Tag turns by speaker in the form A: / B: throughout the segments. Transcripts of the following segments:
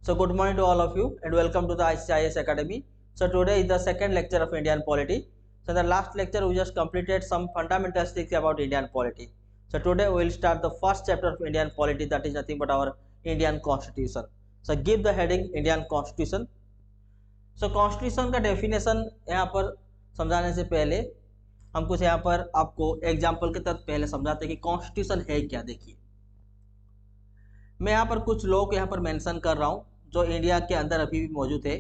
A: So good morning to all of you and welcome to the ICIS Academy. So today is the second lecture of Indian polity. So in the last lecture we just completed some fundamental things about Indian polity. So today we will start the first chapter of Indian polity, that is nothing but our Indian constitution. So give the heading Indian constitution. So constitution का definition यहाँ पर समझाने से पहले हम कुछ यहाँ पर आपको एग्जाम्पल के तहत पहले समझाते हैं कि कॉन्स्टिट्यूशन है क्या। देखिए मैं यहाँ पर कुछ लॉ को यहाँ पर मेंशन कर रहा हूँ जो इंडिया के अंदर अभी भी मौजूद है।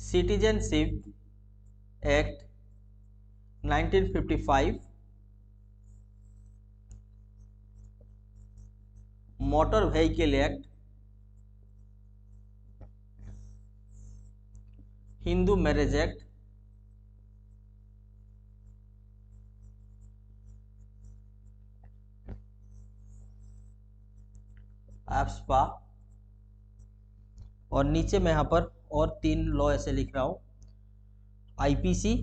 A: Citizenship act 1955, motor vehicle act, Hindu marriage act, AFSPA, और नीचे मैं यहां पर और 3 लॉ ऐसे लिख रहा हूं, IPC,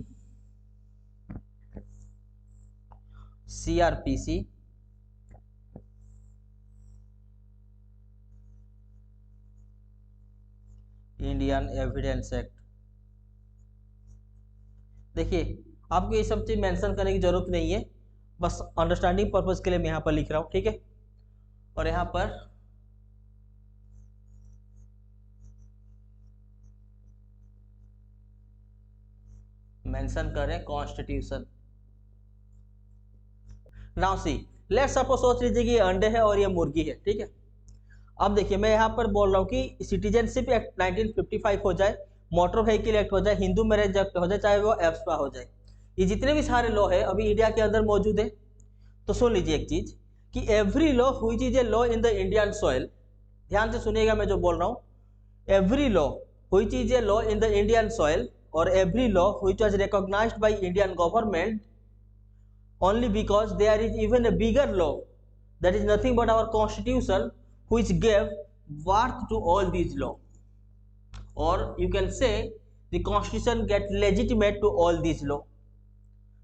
A: CrPC, Indian Evidence act. देखिए आपको ये सब चीज मेंशन करने की जरूरत नहीं है, बस अंडरस्टैंडिंग पर्पज के लिए मैं यहां पर लिख रहा हूं, ठीक है। और यहां पर मेंशन करें constitution. Now see let's suppose सोच लीजिए कि ये अंडे है और ये मुर्गी है, ठीक है। अब देखिए मैं यहाँ पर बोल रहा हूँ कि सिटीजनशिप एक्ट 1955 हो जाए, मोटर व्हीकल एक्ट हो जाए, हिंदू मैरिज एक्ट हो जाए, चाहे वो एप्सपा हो जाए, ये जितने भी सारे लॉ है अभी इंडिया के अंदर मौजूद है। तो सुन लीजिए एक चीज कि every law which is a law in the Indian soil, ध्यान से सुनिएगा मैं जो बोल रहा हूँ, every law which is a law in the Indian soil or every law which was recognized by Indian government only because there is even a bigger law, that is nothing but our constitution, which gave birth to all these law, or you can say the constitution get legitimate to all these law।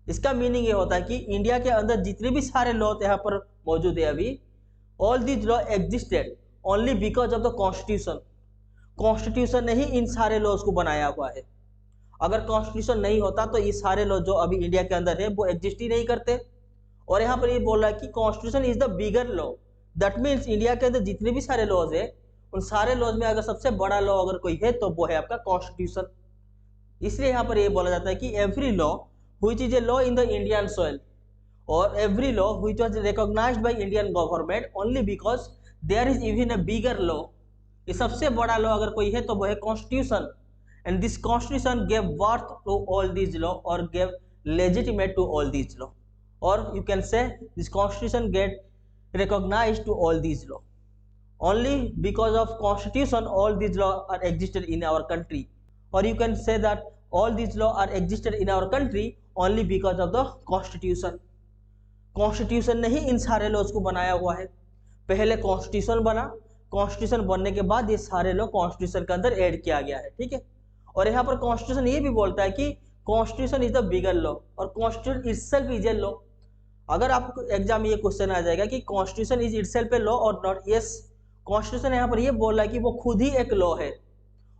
A: इसका meaning ये होता है कि India के अंदर जितने भी सारे लॉ यहाँ पर मौजूद है अभी, all these law existed only because of the constitution। Constitution ने ही इन सारे लॉज को बनाया हुआ है। अगर कॉन्स्टिट्यूशन नहीं होता तो ये सारे लॉ जो अभी इंडिया के अंदर है वो एग्जिस्ट ही नहीं करते। और यहाँ पर ये बोल रहा है कि constitution is the bigger law, that means India के अंदर जितने भी सारे लॉज है उन सारे लॉज में अगर सबसे बड़ा लॉ अगर कोई है तो वो है आपका कॉन्स्टिट्यूशन। इसलिए यहाँ पर ये बोला जाता है कि every law which is a law in the Indian soil और every law which was recognised by Indian government only because there is even a bigger law. ये सबसे बड़ा लॉ अगर कोई है तो वो है constitution. And this constitution gave birth to all these law or gave legitimate to all these law, or you can say this constitution get recognized to all these law only because of constitution all these law are existed in our country, or you can say that all these law are existed in our country only because of the constitution। constitution ने ही इन सारे laws को बनाया हुआ है। पहले constitution बना, constitution बनने के बाद ये सारे लॉ constitution के अंदर ऐड किया गया है, ठीक है। और यहाँ पर कॉन्स्टिट्यूशन ये भी बोलता है कि constitution is the bigger law और constitution itself is a law. अगर आपको एग्जाम में ये क्वेश्चन आ जाएगा कि constitution is itself a law और नॉट, यस कॉन्स्टिट्यूशन यहाँ पर ये बोल रहा है कि वो खुद ही एक लॉ है।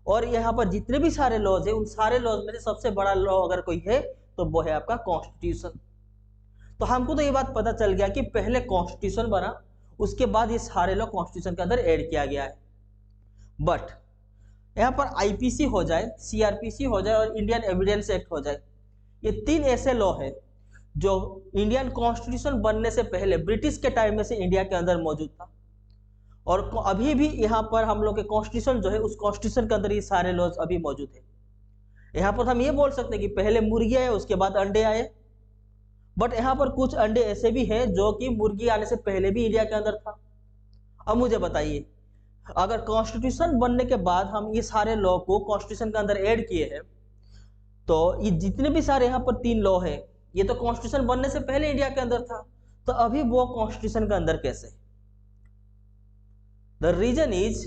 A: और यहाँ पर जितने भी सारे लॉज है उन सारे लॉज में से सबसे बड़ा लॉ अगर कोई है तो वो है आपका कॉन्स्टिट्यूशन। तो हमको तो ये बात पता चल गया कि पहले कॉन्स्टिट्यूशन बना, उसके बाद ये सारे लॉ कॉन्स्टिट्यूशन के अंदर ऐड किया गया है। बट यहाँ पर आईपीसी हो जाए, सीआरपीसी हो जाए और इंडियन एविडेंस एक्ट हो जाए, ये 3 ऐसे लॉ है जो इंडियन कॉन्स्टिट्यूशन बनने से पहले ब्रिटिश के टाइम में से इंडिया के अंदर मौजूद था। और अभी भी यहाँ पर हम लोग के कॉन्स्टिट्यूशन जो है उस कॉन्स्टिट्यूशन के अंदर ये सारे लॉज अभी मौजूद है। यहाँ पर हम ये बोल सकते हैं कि पहले मुर्गी आए उसके बाद अंडे आए, बट यहाँ पर कुछ अंडे ऐसे भी हैं जो कि मुर्गी आने से पहले भी इंडिया के अंदर था। अब मुझे बताइए अगर कॉन्स्टिट्यूशन बनने के बाद हम ये सारे लॉ को कॉन्स्टिट्यूशन के अंदर ऐड किए हैं तो ये जितने भी सारे यहाँ पर 3 लॉ है ये तो कॉन्स्टिट्यूशन बनने से पहले इंडिया के अंदर था, तो अभी वो कॉन्स्टिट्यूशन के अंदर कैसे? द रीजन इज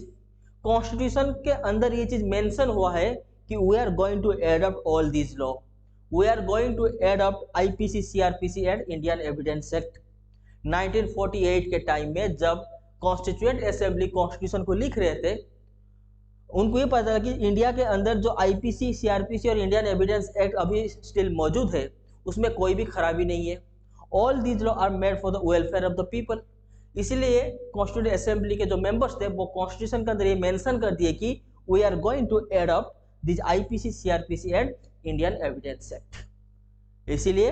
A: कॉन्स्टिट्यूशन के अंदर ये चीज मेंशन हुआ है कि we are going to adopt all this law, we are going to adopt IPC, CrPC and Indian Evidence Act. 1948 के टाइम में जब कॉन्स्टिट्यूएंट असेंबली कॉन्स्टिट्यूशन को लिख रहे थे, उनको ये पता था कि इंडिया के अंदर जो आईपीसी, सीआरपीसी और इंडियन एविडेंस एक्ट अभी स्टिल मौजूद है, उसमें कोई भी खराबी नहीं है। All these law are made for the welfare of the people. इसलिए कॉन्स्टिट्यूएंट असेंबली के जो मेंबर्स थे वो कॉन्स्टिट्यूशन के अंदर ये मेंशन कर दिए कि we are going to adopt this IPC, CrPC and Indian Evidence Act. इसीलिए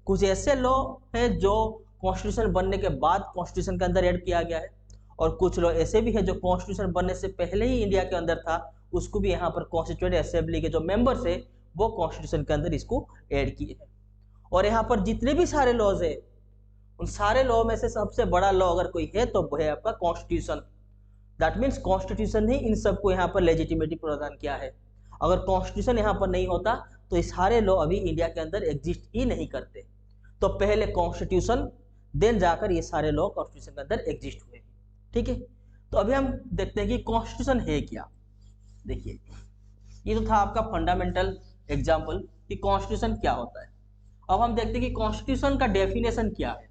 A: कुछ ऐसे लॉ हैं जो कॉन्स्टिट्यूशन बनने के बाद कॉन्स्टिट्यूशन के अंदर ऐड किया गया है, और कुछ लॉ ऐसे भी है जो कॉन्स्टिट्यूशन बनने से पहले ही इंडिया के अंदर था, उसको भी यहाँ पर कॉन्स्टिट्यूएंट असेंबली के जो मेंबर्स है वो कॉन्स्टिट्यूशन के अंदर इसको ऐड किए हैं। और यहाँ पर जितने भी सारे लॉज है, उन सारे लॉ में से सबसे बड़ा लॉ अगर कोई है तो वो है आपका कॉन्स्टिट्यूशन। दैट मीन्स कॉन्स्टिट्यूशन ने इन सबको यहाँ पर लेजिटिमेटी प्रदान किया है। अगर कॉन्स्टिट्यूशन यहाँ पर नहीं होता तो ये सारे लॉ अभी इंडिया के अंदर एग्जिस्ट ही नहीं करते। तो पहले कॉन्स्टिट्यूशन, देन जाकर ये सारे लॉ कॉन्स्टिट्यूशन के अंदर एग्जिस्ट हुए। ठीक है, तो अभी हम देखते हैं कि कॉन्स्टिट्यूशन है क्या। देखिए, ये तो था आपका फंडामेंटल एग्जाम्पल कि कॉन्स्टिट्यूशन क्या होता है। अब हम देखते हैं कि कॉन्स्टिट्यूशन का डेफिनेशन क्या है।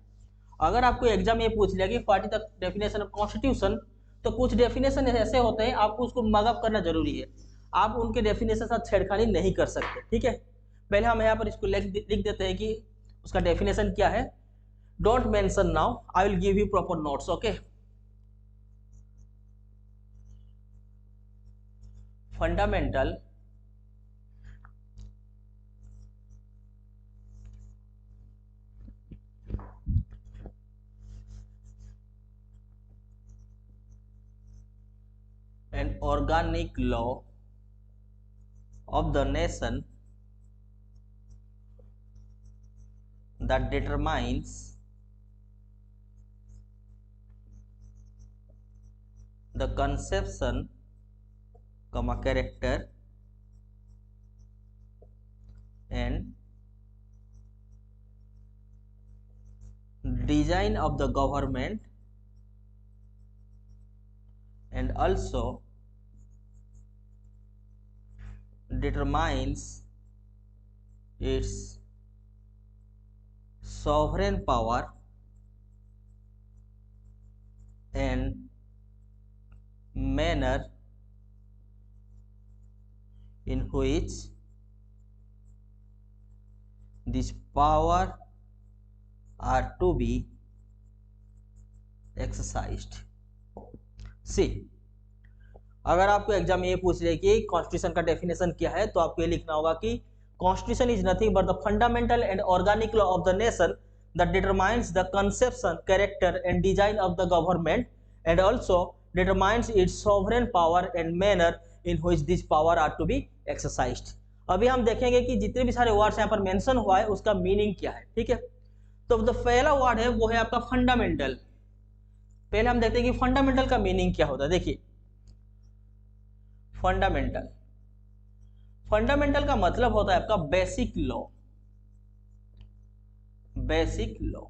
A: अगर आपको एग्जाम ये पूछ लिया कि what is the definition of constitution, तो कुछ डेफिनेशन ऐसे होते हैं आपको उसको मगअप करना जरूरी है। आप उनके डेफिनेशन के साथ छेड़खानी नहीं कर सकते। ठीक है, पहले हम यहाँ पर इसको लिख देते हैं कि उसका डेफिनेशन क्या है। Don't mention now, I will give you proper notes. Okay, fundamental and organic law of the nation that determines the conception, character and design of the government and also determines its sovereign power and manner in which this power are to be exercised। सी, अगर आपको exam में ये पूछ रहे कि constitution का definition क्या है, तो आपको ये लिखना होगा कि constitution is nothing but the fundamental and organic law of the nation that determines the conception, character and design of the government and also determines its sovereign power and manner in which this power are to be exercised. अभी हम देखेंगे कि जितने भी सारे words यहाँ पर mention हुआ है उसका मीनिंग क्या है। ठीक है, तो द पहला वर्ड है वो है आपका फंडामेंटल। पहले हम देखते हैं कि फंडामेंटल का मीनिंग क्या होता है। देखिए, फंडामेंटल, फंडामेंटल का मतलब होता है आपका बेसिक लॉ। बेसिक लॉ,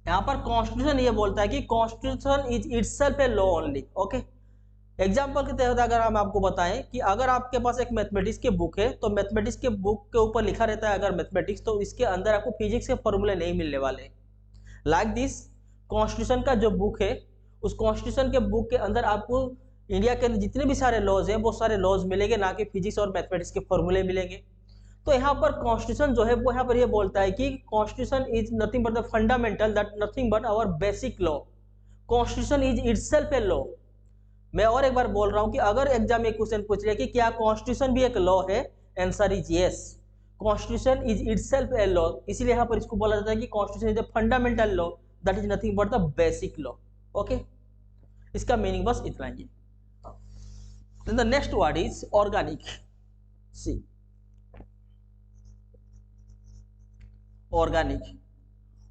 A: यहां पर कॉन्स्टिट्यूशन ये बोलता है कि constitution is itself a law only. Okay, example के तहत अगर हम आपको बताएं कि अगर आपके पास एक मैथमेटिक्स की बुक है, तो मैथमेटिक्स के बुक के ऊपर लिखा रहता है अगर मैथमेटिक्स, तो इसके अंदर आपको फिजिक्स के फॉर्मूले नहीं मिलने वाले। लाइक दिस, कॉन्स्टिट्यूशन का जो बुक है, उस कॉन्स्टिट्यूशन के बुक के अंदर आपको इंडिया के अंदर जितने भी सारे लॉज हैं वो सारे लॉज मिलेंगे, ना कि फिजिक्स और मैथमेटिक्स के फॉर्मूले मिलेंगे। तो यहाँ पर कॉन्स्टिट्यूशन जो है वो यहाँ पर ये बोलता है कि constitution is nothing but the fundamental, that nothing but our basic law. Constitution is itself a law. मैं और एक बार बोल रहा हूँ कि अगर एग्जाम में क्वेश्चन पूछ रहे कि क्या कॉन्स्टिट्यूशन भी एक लॉ है, answer is yes, constitution is itself a law. इसीलिए यहाँ पर इसको बोला जाता है कि constitution is a fundamental law that is nothing but the basic law. Okay, इसका मीनिंग बस इतना ही। Then the next word is organic. See, organic,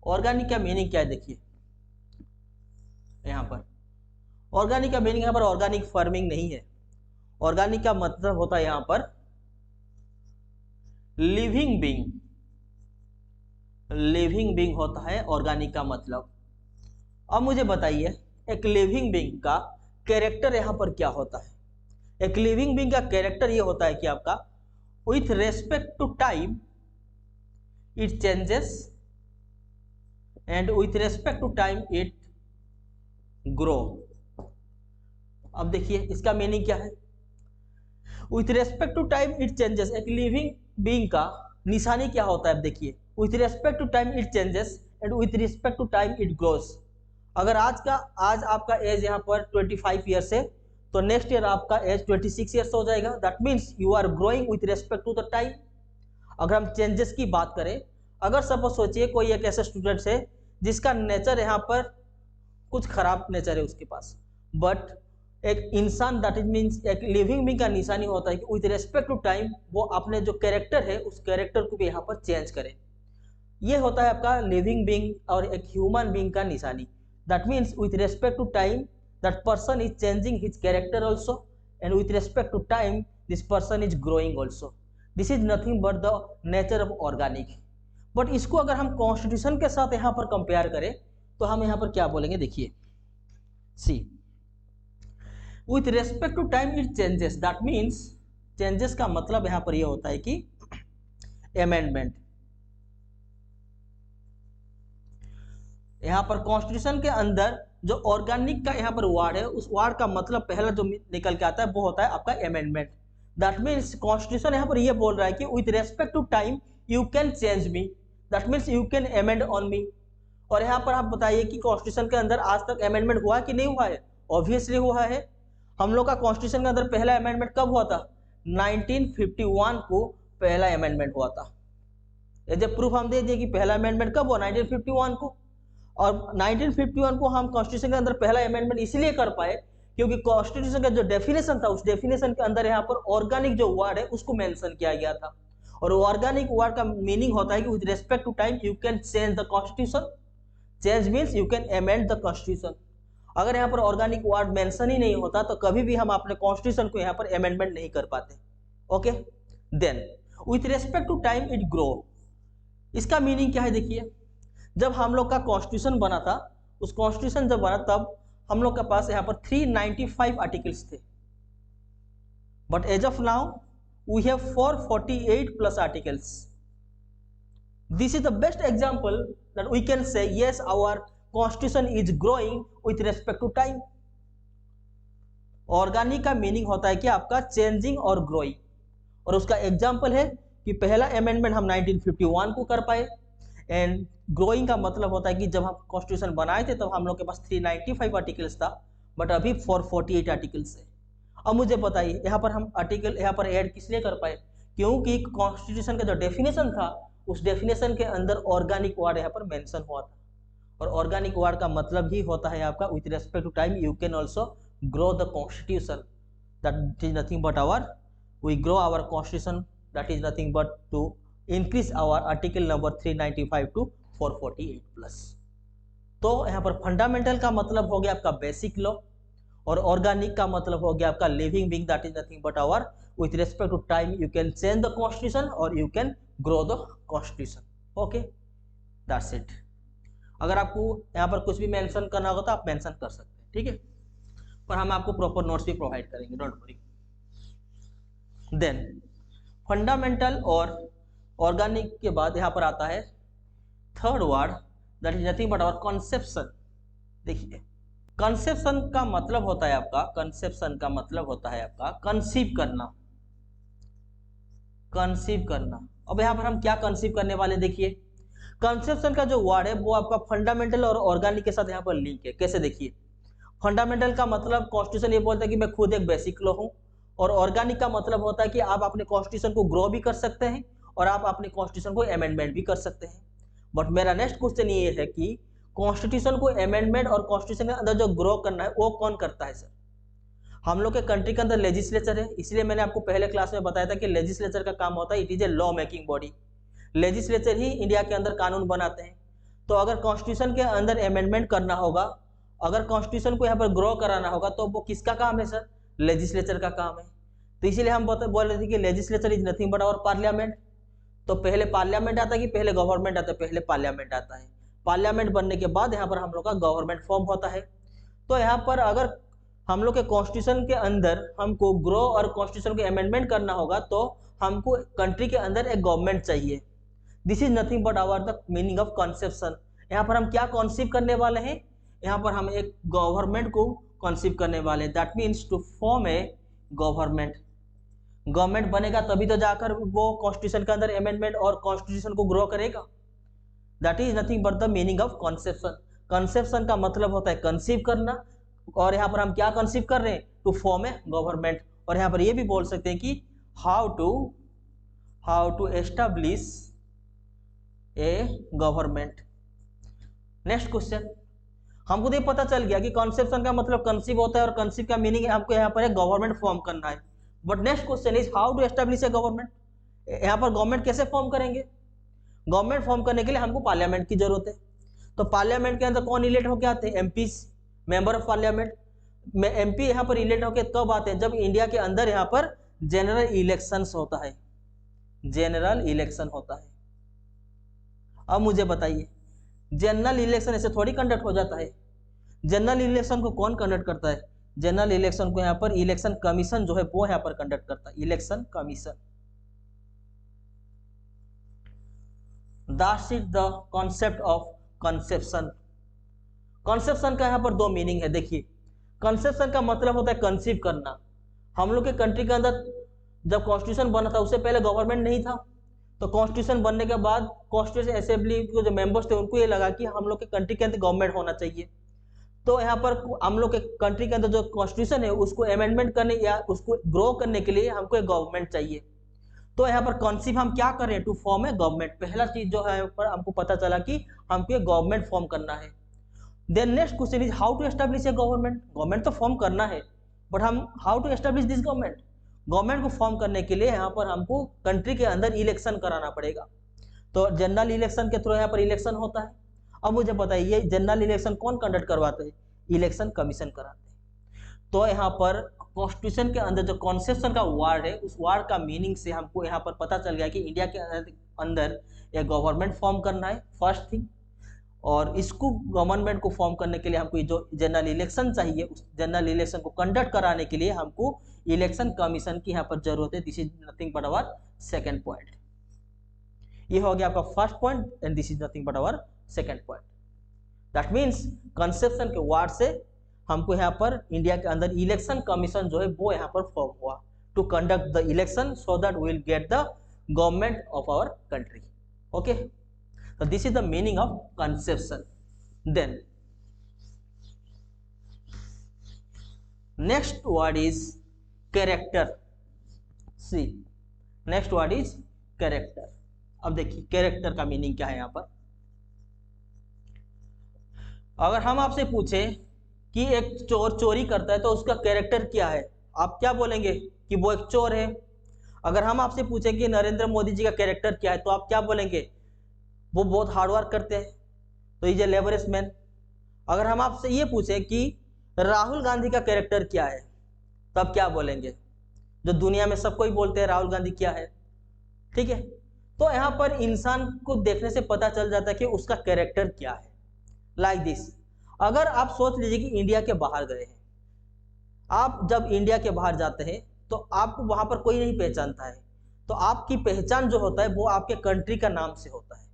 A: organic का मीनिंग क्या है। देखिए यहाँ पर ऑर्गेनिक का मीनिंग यहाँ पर ऑर्गेनिक फार्मिंग नहीं है। ऑर्गेनिक का मतलब होता है यहाँ पर लिविंग बीइंग। लिविंग बीइंग होता है ऑर्गेनिक का मतलब। अब मुझे बताइए एक लिविंग बीइंग का कैरेक्टर यहाँ पर क्या होता है। एक लिविंग बीइंग का कैरेक्टर ये होता है कि आपका with respect to time it changes and with respect to time it grow. अब देखिए इसका मीनिंग क्या है, with respect to time it changes. एक लिविंग बीइंग का निशानी क्या होता है, अब देखिए, with respect to time it changes and with respect to time it grows. अगर आज आपका एज यहाँ पर 25 ईयर्स है, तो नेक्स्ट ईयर आपका एज 26 ईयर्स हो जाएगा। That means you are growing with respect to the time. अगर हम चेंजेस की बात करें, अगर सपोज सोचिए कोई एक ऐसा स्टूडेंट है जिसका नेचर यहाँ पर कुछ खराब नेचर है उसके पास, बट एक इंसान दैट इज मीन्स एक लिविंग बीइंग का निशानी होता है कि विथ रेस्पेक्ट टू टाइम वो अपने जो कैरेक्टर है उस कैरेक्टर को भी यहाँ पर चेंज करे। ये होता है आपका लिविंग बीइंग और एक ह्यूमन बीइंग का निशानी। That means with respect to time that person is changing his character also, and with respect to time this person is growing also. This is nothing but the nature of organic. But इसको अगर हम constitution के साथ यहाँ पर compare करें तो हम यहाँ पर क्या बोलेंगे, देखिए, see with respect to time it changes. That means changes का मतलब यहाँ पर यह होता है कि अमेंडमेंट। यहाँ पर कॉन्स्टिट्यूशन के अंदर जो ऑर्गेनिक का यहाँ पर वर्ड है, उस वर्ड का मतलब पहला जो निकल के आता है वो होता है आपका अमेंडमेंट। दैट मीन्स कॉन्स्टिट्यूशन यहाँ पर यह बोल रहा है कि with respect to time you can change me, that means you can amend on me. और यहाँ पर आप बताइए कि कॉन्स्टिट्यूशन के अंदर आज तक अमेंडमेंट हुआ कि नहीं हुआ है? ऑब्वियसली हुआ है। हम लोग का कॉन्स्टिट्यूशन के अंदर पहला अमेंडमेंट कब हुआ था? 1951 को पहला अमेंडमेंट हुआ था। ये प्रूफ हम दे दिए कि पहला अमेंडमेंट कब हुआ, 1951 को। और 1951 को हम कॉन्स्टिट्यूशन के अंदर पहला अमेंडमेंट इसलिए कर पाए क्योंकि कॉन्स्टिट्यूशन का जो डेफिनेशन था उस डेफिनेशन के अंदर यहाँ पर ऑर्गेनिक जो वर्ड है उसको मेंशन किया गया था। और ऑर्गेनिक वर्ड का मीनिंग होता है कि with respect to time you can change the constitution. Change means you can amend the constitution. अगर यहाँ पर ऑर्गेनिक वर्ड मेंशन ही नहीं होता तो कभी भी हम अपने कॉन्स्टिट्यूशन को यहाँ पर अमेंडमेंट नहीं कर पाते। Okay, then with respect to time it grow. इसका मीनिंग क्या है, देखिए, जब हम लोग का कॉन्स्टिट्यूशन बना था, उस कॉन्स्टिट्यूशन जब बना तब हम लोग के पास यहाँ पर 395 आर्टिकल्स थे, but as of now we have 448 plus articles. This is the best example that we can say yes our constitution is growing with respect to time. Organic का मीनिंग होता है कि आपका चेंजिंग और ग्रोइंग, और उसका example है कि पहला अमेंडमेंट हम 1951 को कर पाए, एंड ग्रोइंग का मतलब होता है कि जब हम कॉन्स्टिट्यूशन बनाए थे तब हम लोग के पास 395 आर्टिकल्स था, बट अभी 448 आर्टिकल्स है। अब मुझे बताइए यहाँ पर हम आर्टिकल यहाँ पर ऐड किस लिए कर पाए? क्योंकि कॉन्स्टिट्यूशन का जो डेफिनेशन था उस डेफिनेशन के अंदर ऑर्गेनिक वर्ड यहाँ पर मेंशन हुआ था, और ऑर्गेनिक वर्ड का मतलब ही होता है आपका with respect to time you can also grow the constitution. That is nothing but our we grow our constitution, that is nothing but to increase our article number 395 to 448 plus. तो यहाँ पर fundamental का मतलब हो गया आपका basic law, और organic का मतलब हो गया आपका living being, that is nothing but our with respect to time you can change the constitution और you can grow the constitution. Okay, that's it. अगर आपको यहाँ पर कुछ भी मेंशन करना होगा तो आप मेंशन कर सकते हैं, ठीक है, पर हम आपको प्रॉपर नोट्स भी प्रोवाइड करेंगे, डोंट वरी। देन फंडामेंटल और ऑर्गेनिक के बाद यहाँ पर आता है third word, that is nothing but our conception. देखिए, कंसेप्शन का मतलब होता है आपका, कंसेप्शन का मतलब होता है आपका कंसीव करना, कंसीव करना। अब यहाँ पर हम क्या कंसीव करने वाले, देखिए, कंसेप्शन का जो वर्ड है वो आपका फंडामेंटल और ऑर्गेनिक के साथ यहाँ पर लिंक है। कैसे, देखिए, फंडामेंटल का मतलब कॉन्स्टिट्यूशन ये बोलता है कि मैं खुद एक बेसिक लॉ हूँ, और ऑर्गेनिक का मतलब होता है कि आप अपने कॉन्स्टिट्यूशन को ग्रो भी कर सकते हैं और आप अपने कॉन्स्टिट्यूशन को अमेंडमेंट भी कर सकते हैं। बट मेरा नेक्स्ट क्वेश्चन ये है कि कॉन्स्टिट्यूशन को अमेंडमेंट और कॉन्स्टिट्यूशन के अंदर जो ग्रो करना है वो कौन करता है? सर, हम लोग के कंट्री के अंदर लेजिस्लेचर है, इसलिए मैंने आपको पहले क्लास में बताया था कि लेजिस्लेचर का काम होता है, it is a law making body. Legislature he India के अंदर कानून बनाते हैं। तो अगर कॉन्स्टिट्यूशन के अंदर अमेंडमेंट करना होगा, अगर कॉन्स्टिट्यूशन को यहाँ पर ग्रो कराना होगा तो वो किसका काम है? सर, लेजिस्लेचर का काम है। तो इसीलिए हम बोल रहे थे कि legislature is nothing but our parliament. तो पहले पार्लियामेंट आता है कि पहले गवर्नमेंट आता है? पहले पार्लियामेंट आता है। पार्लियामेंट बनने के बाद यहाँ पर हम लोग का गवर्नमेंट फॉर्म होता है। तो यहाँ पर अगर हम लोग के कॉन्स्टिट्यूशन के अंदर हमको ग्रो और कॉन्स्टिट्यूशन के अमेंडमेंट करना होगा तो हमको कंट्री के अंदर एक गवर्नमेंट चाहिए। This is nothing but our the meaning of conception. यहाँ पर हम क्या कॉन्सीव करने वाले हैं? यहाँ पर हम एक गवर्नमेंट को कंसीव करने वाले हैं। That means to form a government. Government बनेगा तभी तो जाकर वो कॉन्स्टिट्यूशन के अंदर अमेंडमेंट और कॉन्स्टिट्यूशन को ग्रो करेगा। That is nothing but the meaning of conception. Conception का मतलब होता है कंसीव करना, और यहाँ पर हम क्या कंसीव कर रहे हैं, टू फॉर्म ए गवर्नमेंट। और यहाँ पर ये भी बोल सकते हैं कि how to establish a government. Next question, हमको तो पता चल गया कि कंसेप्शन का मतलब कंसीव होता है और कंसीव का मीनिंग है हमको यहाँ पर एक गवर्नमेंट फॉर्म करना है। But next question is how to establish a government. यहाँ पर गवर्नमेंट कैसे फॉर्म करेंगे। गवर्नमेंट फॉर्म करने के लिए हमको पार्लियामेंट की जरूरत है। तो पार्लियामेंट के अंदर कौन इलेक्ट होकर आते हैं, एमपी, मेंबर ऑफ पार्लियामेंट। में एमपी यहाँ पर इलेक्ट होकर कब आते हैं, जब इंडिया के अंदर यहाँ पर जनरल इलेक्शंस होता है, जनरल इलेक्शन होता है। अब मुझे बताइए, जनरल इलेक्शन ऐसे थोड़ी कंडक्ट हो जाता है। जनरल इलेक्शन को कौन कंडक्ट करता है, जनरल इलेक्शन को यहाँ पर इलेक्शन कमीशन जो है वो यहाँ पर कंडक्ट करता है, election commission. That's it the concept of conception. Conception का यहाँ पर दो मीनिंग है। देखिए, कंसेप्शन का मतलब होता है कंसीव करना। हम लोग के कंट्री के अंदर जब कॉन्स्टिट्यूशन बना था उससे पहले गवर्नमेंट नहीं था, तो कॉन्स्टिट्यूशन बनने के बाद कॉन्स्टिट्यूशन असेंबली के जो मेंबर्स थे उनको ये लगा कि हम लोग के कंट्री के अंदर गवर्नमेंट होना चाहिए। तो यहाँ पर हम लोग के कंट्री के अंदर जो कॉन्स्टिट्यूशन है उसको अमेंडमेंट करने या उसको ग्रो करने के लिए हमको एक गवर्नमेंट चाहिए। तो यहाँ पर कंसीव हम क्या कर रहे हैं, टू फॉर्म ए गवर्नमेंट। पहला चीज जो है पर हमको पता चला कि हमको एक गवर्नमेंट फॉर्म करना है। Then next question is how to establish a government. Government तो फॉर्म करना है, बट हम how to establish this government. Government को फॉर्म करने के लिए यहाँ पर हमको कंट्री के अंदर इलेक्शन कराना पड़ेगा। तो जनरल इलेक्शन के थ्रू यहाँ पर इलेक्शन होता है। अब मुझे बताइए जनरल इलेक्शन कौन कंडक्ट करवाते हैं, इलेक्शन कमीशन कराते हैं। तो यहाँ पर कॉन्स्टिट्यूशन के अंदर जो कॉन्सेप्शन का वर्ड है उस वर्ड का मीनिंग से हमको यहाँ पर पता चल गया कि इंडिया के अंदर एक गवर्नमेंट फॉर्म करना है, फर्स्ट थिंग। और इसको गवर्नमेंट को फॉर्म करने के लिए हमको जो जनरल इलेक्शन चाहिए, उस जनरल इलेक्शन को कंडक्ट कराने के लिए हमको इलेक्शन कमीशन की यहाँ पर जरूरत है। This is nothing but our second point. ये हो गया आपका first point and this is nothing but our second point. That means conception के वर्ड से हमको यहाँ पर इंडिया के अंदर इलेक्शन कमीशन जो है वो यहाँ पर फॉर्म हुआ to conduct the election so that we will get the government of our country. Okay, so this is the meaning of conception. Then next word is character. See, next word is character. अब देखिए character का meaning क्या है। यहाँ पर अगर हम आपसे पूछे कि एक चोर चोरी करता है तो उसका कैरेक्टर क्या है, आप क्या बोलेंगे कि वो एक चोर है। अगर हम आपसे पूछे कि नरेंद्र मोदी जी का कैरेक्टर क्या है तो आप क्या बोलेंगे, वो बहुत हार्ड वर्क करते हैं, तो इज ए लेबरस मैन। अगर हम आपसे ये पूछे कि राहुल गांधी का कैरेक्टर क्या है तो आप क्या बोलेंगे, जो दुनिया में सबको ही बोलते हैं राहुल गांधी क्या है। ठीक है, तो यहाँ पर इंसान को देखने से पता चल जाता है कि उसका कैरेक्टर क्या है। लाइक दिस, अगर आप सोच लीजिए कि इंडिया के बाहर गए हैं, आप जब इंडिया के बाहर जाते हैं तो आपको वहां पर कोई नहीं पहचानता है, तो आपकी पहचान जो होता है वो आपके कंट्री का नाम से होता है।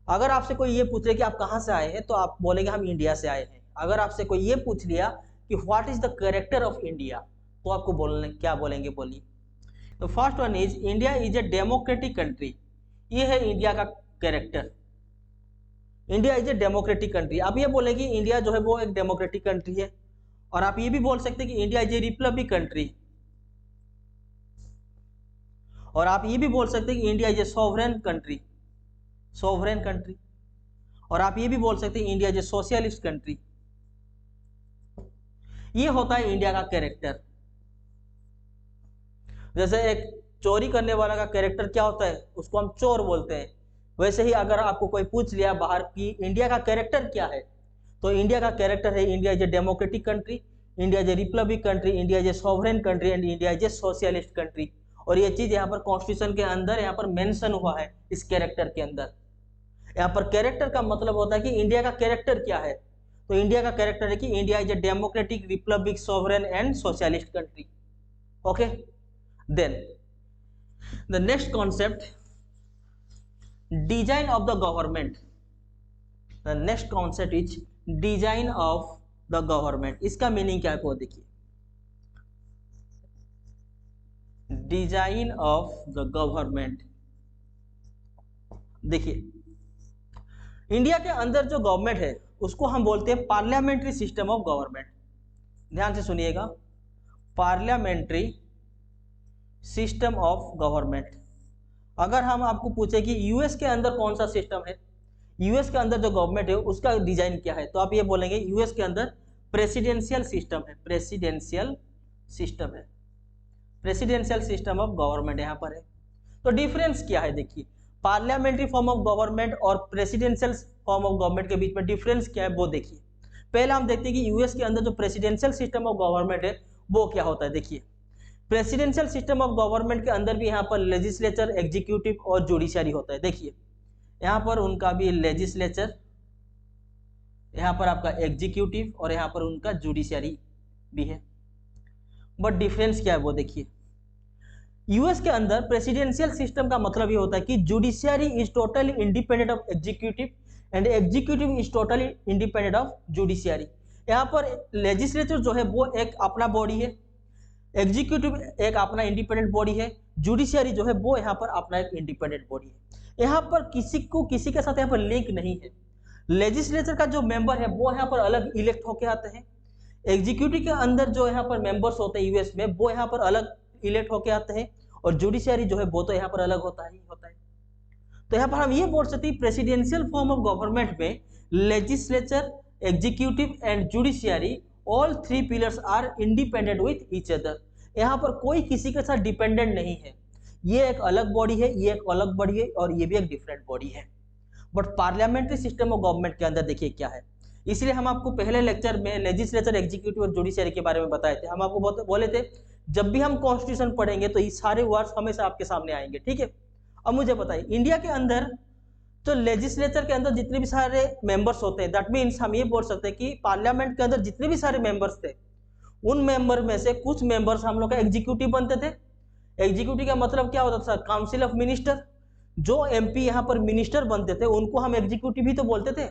A: अगर आपसे कोई ये पूछ ले कि आप कहाँ से आए हैं तो आप बोलेंगे हम इंडिया से आए हैं। अगर आपसे कोई ये पूछ लिया कि what is the character of India तो आपको बोलने क्या बोलेंगे, बोलिए। तो first one is India is a democratic country. ये है इंडिया का character, India is a democratic country. आप ये बोले कि इंडिया जो है वो एक डेमोक्रेटिक कंट्री है, और आप ये भी बोल सकते हैं कि India is A Republic country, और आप ये भी बोल सकते हैं कि India is A sovereign country, sovereign country, और आप ये भी बोल सकते हैं India is A socialist country. ये होता है इंडिया का कैरेक्टर। जैसे एक चोरी करने वाला का कैरेक्टर क्या होता है, उसको हम चोर बोलते हैं। वैसे ही अगर आपको कोई पूछ लिया बाहर की इंडिया का कैरेक्टर क्या है, तो इंडिया का कैरेक्टर है India is a democratic country, India is A Republic country, India is A sovereign country and India is A socialist country. और ये चीज यहाँ पर कॉन्स्टिट्यूशन के अंदर यहाँ पर मेंशन हुआ है इस कैरेक्टर के अंदर। यहाँ पर कैरेक्टर का मतलब होता है कि इंडिया का कैरेक्टर क्या है, तो इंडिया का कैरेक्टर है कि India is a democratic republic sovereign and socialist country. Okay, then the next concept, design of the government. The next concept is design of the government. इसका मीनिंग क्या है वो देखिए, डिजाइन ऑफ द गवर्नमेंट। देखिए India के अंदर जो government है उसको हम बोलते हैं पार्लियामेंट्री सिस्टम ऑफ गवर्नमेंट। ध्यान से सुनिएगा, पार्लियामेंट्री सिस्टम ऑफ गवर्नमेंट। अगर हम आपको पूछे कि यूएस के अंदर कौन सा सिस्टम है, यूएस के अंदर जो गवर्नमेंट है उसका डिजाइन क्या है, तो आप ये बोलेंगे यूएस के अंदर प्रेसिडेंशियल सिस्टम है, प्रेसिडेंशियल सिस्टम है, प्रेसिडेंशियल सिस्टम ऑफ गवर्नमेंट यहाँ पर है। तो डिफरेंस क्या है देखिए, पार्लियामेंट्री फॉर्म ऑफ गवर्नमेंट और प्रेसिडेंशियल फॉर्म ऑफ गवर्नमेंट के बीच में डिफरेंस क्या है वो देखिए। पहले हम देखते हैं कि यूएस के अंदर जो प्रेसिडेंशियल सिस्टम ऑफ गवर्नमेंट है वो क्या होता है। देखिए प्रेसिडेंशियल सिस्टम ऑफ गवर्नमेंट के अंदर भी यहाँ पर लेजिस्लेचर, एग्जीक्यूटिव और जुडिशरी होता है। देखिए यहाँ पर उनका भी लेजिस्लेचर, यहाँ पर आपका एग्जीक्यूटिव और यहाँ पर उनका जुडिशरी भी है। बट डिफरेंस क्या है वो देखिए, यूएस के अंदर प्रेसिडेंशियल सिस्टम का मतलब ये होता है कि judiciary is totally independent of executive and executive is totally independent of judiciary. यहाँ पर लेजिस्लेचर जो है वो एक अपना बॉडी है, एग्जीक्यूटिव एक अपना इंडिपेंडेंट बॉडी है, जुडिशरी जो है वो यहाँ पर अपना एक इंडिपेंडेंट बॉडी है। यहाँ पर किसी के साथ यहाँ पर लिंक नहीं है। लेजिस्लेचर का जो मेंबर है वो यहाँ पर अलग इलेक्ट होके आते हैं, एग्जीक्यूटिव के अंदर जो यहाँ पर मेंबर्स होते हैं यूएस में वो यहाँ पर अलग इलेक्ट होके आते हैं, और जुडिशरी जो है वो तो यहाँ पर अलग होता है। तो यहाँ पर हम ये बोल सकते हैं प्रेसिडेंशियल फॉर्म ऑफ गवर्नमेंट में legislature, executive and judiciary all three pillars are independent with each other. यहाँ पर कोई किसी के साथ डिपेंडेंट नहीं है, ये एक अलग बॉडी है, ये एक अलग बॉडी है और ये भी एक डिफरेंट बॉडी है। But parliamentary system of government के अंदर देखिए क्या है, इसलिए हम आपको पहले लेक्चर में लेजिस्लेचर, एग्जीक्यूटिव और जुडिशरी के बारे में बताए थे। हम आपको बोले थे जब भी हम कॉन्स्टिट्यूशन पढ़ेंगे तो ये सारे वर्ड्स हमेशा आपके सामने आएंगे, ठीक है। अब मुझे बताइए इंडिया के अंदर तो लेजिस्लेचर के अंदर जितने भी सारे मेंबर्स होते हैं, दैट मीन्स हम ये बोल सकते हैं कि पार्लियामेंट के अंदर जितने भी सारे मेंबर्स थे उन मेंबर में से कुछ मेंबर्स हम लोग का एग्जीक्यूटिव बनते थे। एग्जीक्यूटिव का मतलब क्या होता था, काउंसिल ऑफ मिनिस्टर। जो एमपी यहाँ पर मिनिस्टर बनते थे उनको हम एग्जीक्यूटिव ही तो बोलते थे।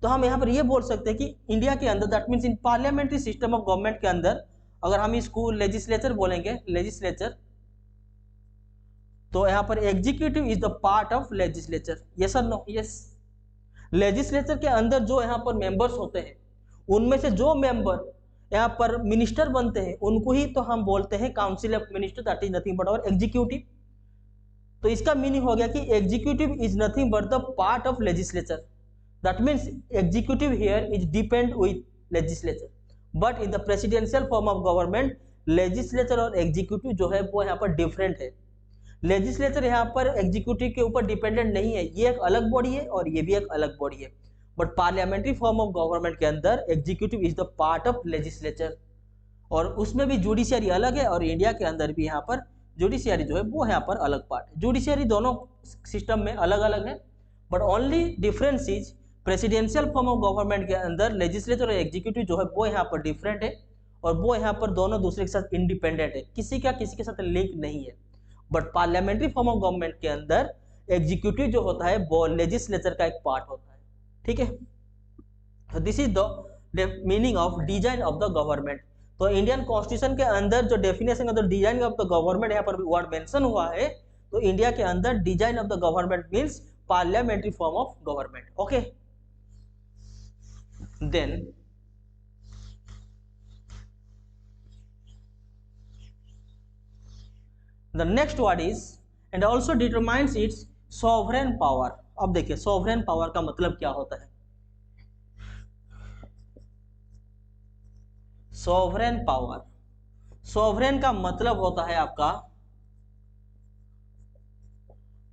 A: तो हम यहाँ पर ये बोल सकते हैं कि इंडिया के अंदर that means in parliamentary system of government के अंदर अगर हम इसको लेजिस्लेचर बोलेंगे, लेजिस्लेचर, तो यहाँ पर executive is the part of legislature. Yes और नो? यस। लेजिस्लेचर के अंदर जो यहाँ पर मेंबर्स होते हैं उनमें से जो मेंबर यहाँ पर मिनिस्टर बनते हैं उनको ही तो हम बोलते हैं council of minister, that is nothing but our executive. तो इसका मीनिंग हो गया कि executive is nothing but the part of legislature, that means executive here is depend with legislature. But in the presidential form of government legislature और executive जो है वो यहाँ पर डिफरेंट है। लेजिस्लेचर यहाँ पर एग्जीक्यूटिव के ऊपर डिपेंडेंट नहीं है, ये एक अलग बॉडी है और ये भी एक अलग बॉडी है। But parliamentary form of government के अंदर executive is the part of legislature, और उसमें भी जुडिशरी अलग है और इंडिया के अंदर भी यहाँ पर जुडिशरी जो है वो यहाँ पर अलग पार्ट है। जुडिशरी दोनों सिस्टम में अलग अलग है, but only difference is presidential form of government के अंदर लेजिस्लेचर और एग्जीक्यूटिव जो है वो यहाँ पर डिफरेंट है और वो यहाँ पर दोनों दूसरे के साथ इंडिपेंडेंट है, किसी के साथ लिंक नहीं है। But parliamentary form of government के अंदर एग्जीक्यूटिव जो होता है वो लेजिस्लेचर का एक पार्ट होता है, ठीक है। तो this is the meaning of design of the government. तो इंडियन कॉन्स्टिट्यूशन के अंदर जो definition of the design of the government यहाँ पर वर्ड मेंशन हुआ है, तो इंडिया के अंदर design of the government means parliamentary form of government. Okay, then the next word is and also determines its sovereign power। अब देखिए sovereign power का मतलब क्या होता है। sovereign power, sovereign का मतलब होता है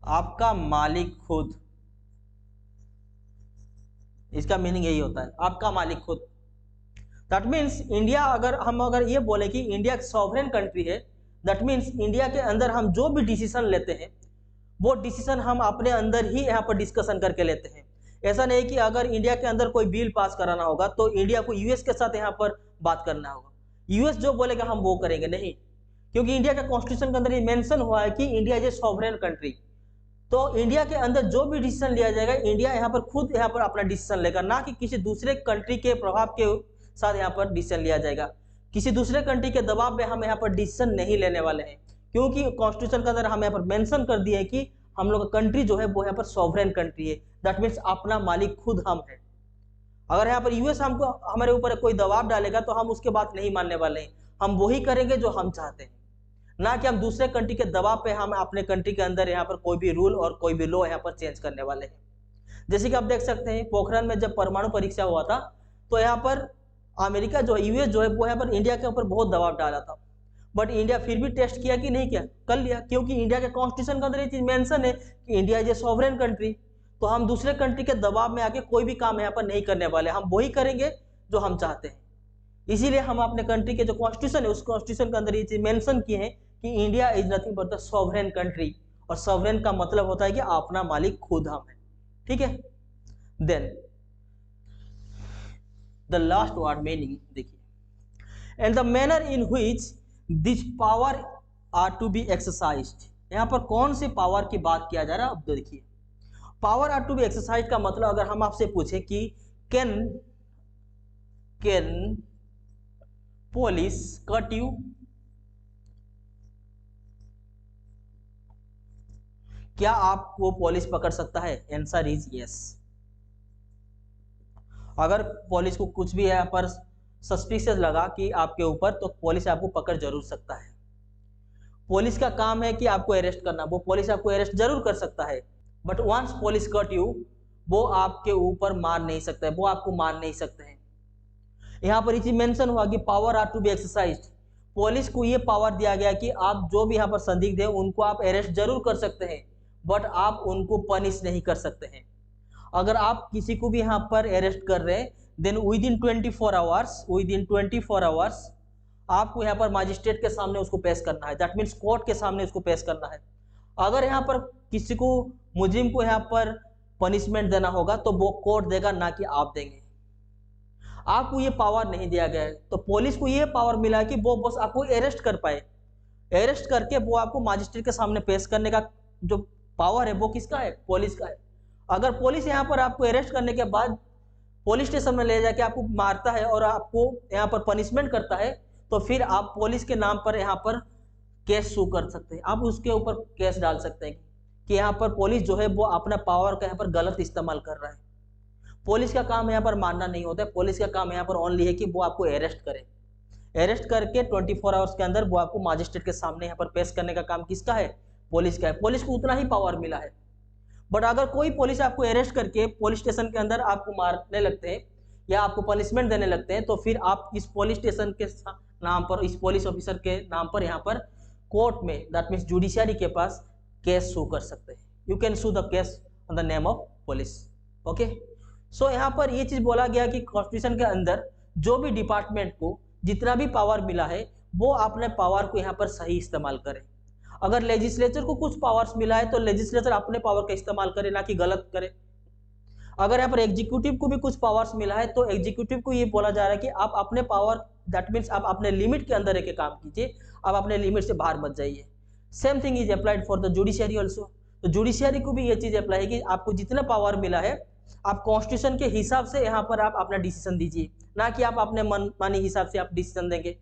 A: आपका मालिक खुद। इसका मीनिंग यही होता है, आपका मालिक खुद। दैट मीन्स इंडिया, अगर ये बोले कि इंडिया एक सॉवरेन कंट्री है, दैट मीन्स इंडिया के अंदर हम जो भी डिसीजन लेते हैं वो डिसीजन हम अपने अंदर ही यहाँ पर डिस्कशन करके लेते हैं। ऐसा नहीं कि अगर इंडिया के अंदर कोई बिल पास कराना होगा तो इंडिया को यूएस के साथ यहाँ पर बात करना होगा, यूएस जो बोलेगा हम वो करेंगे, नहीं। क्योंकि इंडिया का कॉन्स्टिट्यूशन के अंदर ये मेंशन हुआ है कि India is A sovereign country. तो तो इंडिया के अंदर जो भी डिसीजन लिया जाएगा, इंडिया यहाँ पर खुद यहाँ पर अपना डिसीजन लेगा, ना कि किसी दूसरे कंट्री के प्रभाव के साथ यहाँ पर डिसीजन लिया जाएगा। किसी दूसरे कंट्री के दबाव में हम यहाँ पर डिसीजन नहीं लेने वाले हैं, क्योंकि कॉन्स्टिट्यूशन के अंदर हम यहाँ पर मेंशन कर दिए है कि हम लोग का कंट्री जो है वो यहाँ पर सॉवरेन कंट्री है। दैट मीन्स अपना मालिक खुद हम है। अगर यहाँ पर यूएस हमको हमारे ऊपर कोई दबाव डालेगा तो हम उसके बात नहीं मानने वाले हैं। हम वही करेंगे जो हम चाहते हैं, ना कि हम दूसरे कंट्री के दबाव पे हम अपने कंट्री के अंदर यहाँ पर कोई भी रूल और कोई भी लॉ यहाँ पर चेंज करने वाले हैं। जैसे कि आप देख सकते हैं पोखरण में जब परमाणु परीक्षा हुआ था तो यहाँ पर अमेरिका जो यूएस जो है वो यहाँ पर इंडिया के ऊपर बहुत दबाव डाला था, बट इंडिया फिर भी टेस्ट किया कि नहीं किया, कर लिया, क्योंकि इंडिया के कॉन्स्टिट्यूशन के अंदर ये चीज मेंशन है कि India is A sovereign country. तो हम दूसरे कंट्री के दबाव में आके कोई भी काम यहाँ पर नहीं करने वाले, हम वही करेंगे जो हम चाहते हैं। इसीलिए हम अपने कंट्री के जो कॉन्स्टिट्यूशन है उस कॉन्स्टिट्यूशन के अंदर ये चीज मेंशन किए हैं कि India is nothing but the sovereign country, और सॉवरेन का मतलब होता है कि अपना मालिक खुद हम है। ठीक है, then the last word meaning देखिए, and the manner in which this power are to be exercised. यहाँ पर कौन से पावर की बात किया जा रहा है, अब देखिए power are to be exercise का मतलब अगर हम आपसे पूछे कि कैन पुलिस कट यू, क्या आपको पुलिस पकड़ सकता है? Answer is yes. अगर पुलिस को कुछ भी यहाँ पर सस्पिशियस लगा कि आपके ऊपर, तो पुलिस आपको पकड़ जरूर सकता है। पुलिस का काम है कि आपको अरेस्ट करना, वो पुलिस आपको अरेस्ट जरूर कर सकता है, but once police cut you, वो आपके ऊपर मार नहीं सकता है, वो आपको मार नहीं सकते हैं। यहाँ पर ये मेंशन हुआ कि power are to be exercised. Police को ये पावर दिया गया कि आप जो भी यहाँ पर संदिग्ध है उनको आप अरेस्ट जरूर कर सकते हैं, बट आप उनको पनिश नहीं कर सकते हैं। अगर आप किसी को भी यहाँ पर अरेस्ट कर रहे हैं, देन विद इन 24 आवर्स आपको यहाँ पर मजिस्ट्रेट के सामने उसको पेश करना है। दैट मीन्स कोर्ट के सामने उसको पेश करना है। अगर यहाँ पर किसी को मुजरिम को यहाँ पर पनिशमेंट देना होगा तो वो कोर्ट देगा, ना कि आप देंगे। आपको ये पावर नहीं दिया गया है, तो पुलिस को ये पावर मिला है कि वो बस आपको अरेस्ट कर पाए, अरेस्ट करके वो आपको मजिस्ट्रेट के सामने पेश करने का जो पावर है वो किसका है? पुलिस का है। अगर पुलिस यहाँ पर आपको अरेस्ट करने के बाद पुलिस स्टेशन में ले जाके आपको मारता है और आपको यहाँ पर पनिशमेंट करता है, तो फिर आप पुलिस के नाम पर यहाँ पर केस शू कर सकते हैं। आप उसके ऊपर केस डाल सकते हैं कि यहाँ पर पुलिस जो है वो अपना पावर का यहाँ पर गलत इस्तेमाल कर रहा है। पुलिस का काम यहाँ पर मारना नहीं होता है, पुलिस का काम यहाँ पर ओनली है कि वो आपको अरेस्ट करे। अरेस्ट करके 24 आवर्स के अंदर वो आपको मजिस्ट्रेट के सामने यहाँ पर पेश करने का काम किसका है? पुलिस का है। पुलिस को उतना ही पावर मिला है। बट अगर कोई पुलिस आपको अरेस्ट करके पुलिस स्टेशन के अंदर आपको मारने लगते हैं या आपको पनिशमेंट देने लगते हैं, तो फिर आप इस पुलिस स्टेशन के नाम पर, इस पुलिस ऑफिसर के नाम पर यहाँ पर कोर्ट में, दैट मीन्स जुडिशियरी के पास केस शू कर सकते हैं। You can sue the case on the name of police. Okay, so यहाँ पर ये चीज बोला गया कि कॉन्स्टिट्यूशन के अंदर जो भी डिपार्टमेंट को जितना भी पावर मिला है वो अपने पावर को यहाँ पर सही इस्तेमाल करें। अगर लेजिस्लेचर को कुछ पावर्स मिला है तो लेजिस्लेचर अपने पावर का इस्तेमाल करे, ना कि गलत करे। अगर यहाँ पर एग्जीक्यूटिव को भी कुछ पावर्स मिला है तो एग्जीक्यूटिव को ये बोला जा रहा है कि आप अपने पावर, दैट मीन्स आप अपने लिमिट के अंदर रह के काम कीजिए, आप अपने लिमिट से बाहर मत जाइए। Same thing is applied for the judiciary also. तो जुडिशियरी को भी ये चीज अप्लाई है कि आपको जितना पावर मिला है आप कॉन्स्टिट्यूशन के हिसाब से यहाँ पर आप अपना डिसीजन दीजिए, ना कि आप अपने मनमानी हिसाब से आप डिसीजन देंगे।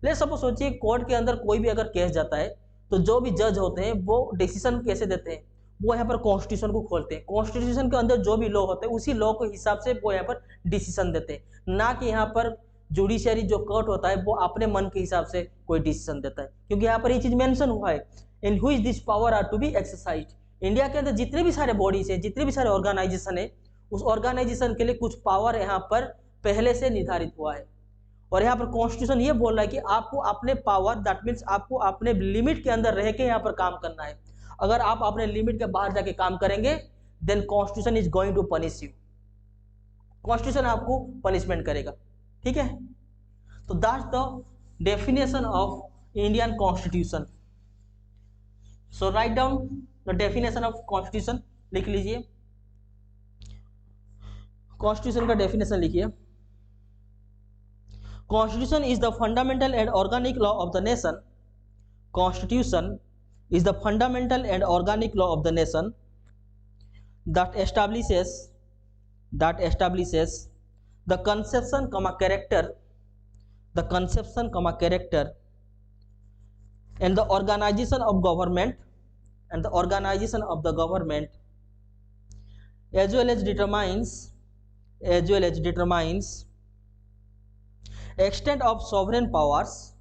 A: लेट्स सपोज सोचिए कोर्ट के अंदर कोई भी अगर केस जाता है तो जो भी जज होते हैं वो डिसीजन कैसे देते हैं? वो यहाँ पर कॉन्स्टिट्यूशन को खोलते हैं, कॉन्स्टिट्यूशन के अंदर जो भी लॉ होते हैं उसी लॉ के हिसाब से वो यहाँ पर डिसीजन देते हैं, ना कि यहाँ पर जुडिशियरी जो कोर्ट होता है वो अपने मन के हिसाब से कोई डिसीजन देता है। क्योंकि यहाँ पर ये चीज मेंशन हुआ है, in which this power are to be exercised. India के अंदर जितने भी सारे बॉडीज है, जितने भी सारे ऑर्गेनाइजेशन है, उस ऑर्गेनाइजेशन के लिए कुछ पावर यहाँ पर पहले से निर्धारित हुआ है। और यहाँ पर कॉन्स्टिट्यूशन ये बोल रहा है कि आपको अपने पावर, दैट मीन्स आपको अपने लिमिट के अंदर रह के यहाँ पर काम करना है। अगर आप अपने लिमिट के बाहर जाके काम करेंगे then constitution is going to punish you. Constitution आपको पनिशमेंट करेगा। ठीक है, तो that's the definition of Indian constitution. So write down the definition of constitution, लिख लीजिए। कॉन्स्टिट्यूशन का डेफिनेशन लिखिए। Constitution is the fundamental and organic law of the nation. Constitution is the fundamental and organic law of the nation. that establishes the conception, character, the conception, character, and the organization of government, as well as determines extent of sovereign powers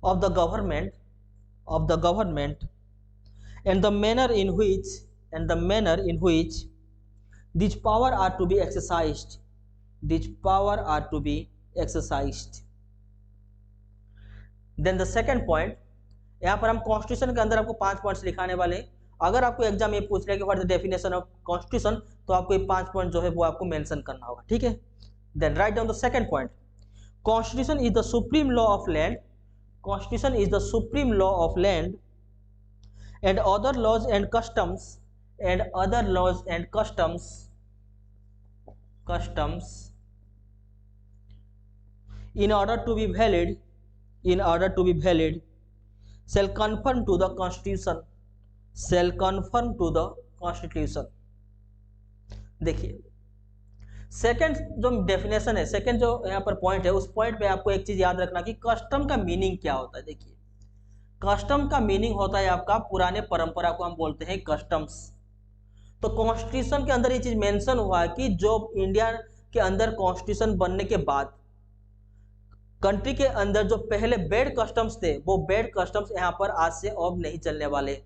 A: of the government, and the manner in which these power are to be exercised. Then the second point, यहाँ पर हम constitution के अंदर आपको 5 points लिखाने वाले हैं। अगर आपको एग्जाम ये पूछ रहा है कि what is the definition of constitution, तो आपको ये 5 पॉइंट जो है वो आपको मेंशन करना होगा, ठीक है। Then write down the second point, constitution is the supreme law of land, and other laws and customs in order to be valid shall conform to the constitution। देखिए सेकंड जो डेफिनेशन है, second जो यहाँ पर point है, उस point पे आपको एक चीज याद रखना कि कस्टम का मीनिंग क्या होता है। देखिए कस्टम का मीनिंग होता है आपका पुराने परंपरा को हम बोलते हैं कस्टम्स। तो कॉन्स्टिट्यूशन के अंदर ये चीज मेंशन हुआ है कि जो इंडिया के अंदर कॉन्स्टिट्यूशन बनने के बाद कंट्री के अंदर जो पहले बैड कस्टम्स थे, वो बैड कस्टम्स यहाँ पर आज से अब नहीं चलने वाले।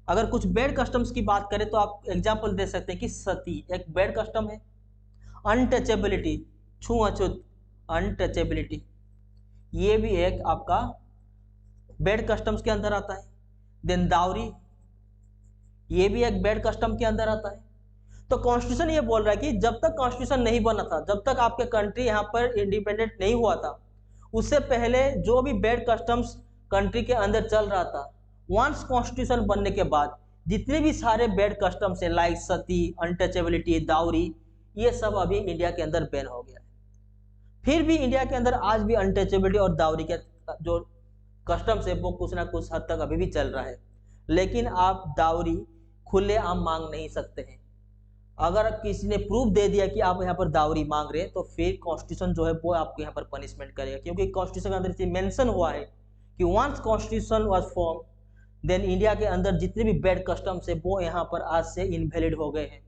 A: अगर कुछ बैड कस्टम्स की बात करें तो आप एग्जाम्पल दे सकते हैं कि सती एक बैड कस्टम है, अनटचेबिलिटी, छूअछूत, अनटचेबिलिटी, ये भी एक आपका बैड कस्टम्स के अंदर आता है। देन दावरी, ये भी एक बैड कस्टम के अंदर आता है। तो कॉन्स्टिट्यूशन ये बोल रहा है कि जब तक कॉन्स्टिट्यूशन नहीं बना था, जब तक आपके कंट्री यहाँ पर इंडिपेंडेंट नहीं हुआ था, उससे पहले जो भी बैड कस्टम्स कंट्री के अंदर चल रहा था, वंस कॉन्स्टिट्यूशन बनने के बाद जितने भी सारे बैड कस्टम्स है लाइक सती, अनटचेबिलिटी, दावरी, ये सब अभी इंडिया के अंदर बैन हो गया है। फिर भी इंडिया के अंदर आज भी अनटचेबिलिटी और दावरी के जो कस्टम्स है वो कुछ ना कुछ हद तक अभी भी चल रहा है। लेकिन आप दावरी खुलेआम मांग नहीं सकते हैं। अगर किसी ने प्रूफ दे दिया कि आप यहाँ पर दावरी मांग रहे हैं, तो फिर कॉन्स्टिट्यूशन जो है वो आपको यहाँ पर पनिशमेंट करेगा, क्योंकि कॉन्स्टिट्यूशन के अंदर मेंशन हुआ है कि once constitution was form then India के अंदर जितने भी बैड कस्टम्स है वो यहाँ पर आज से इनवैलिड हो गए हैं।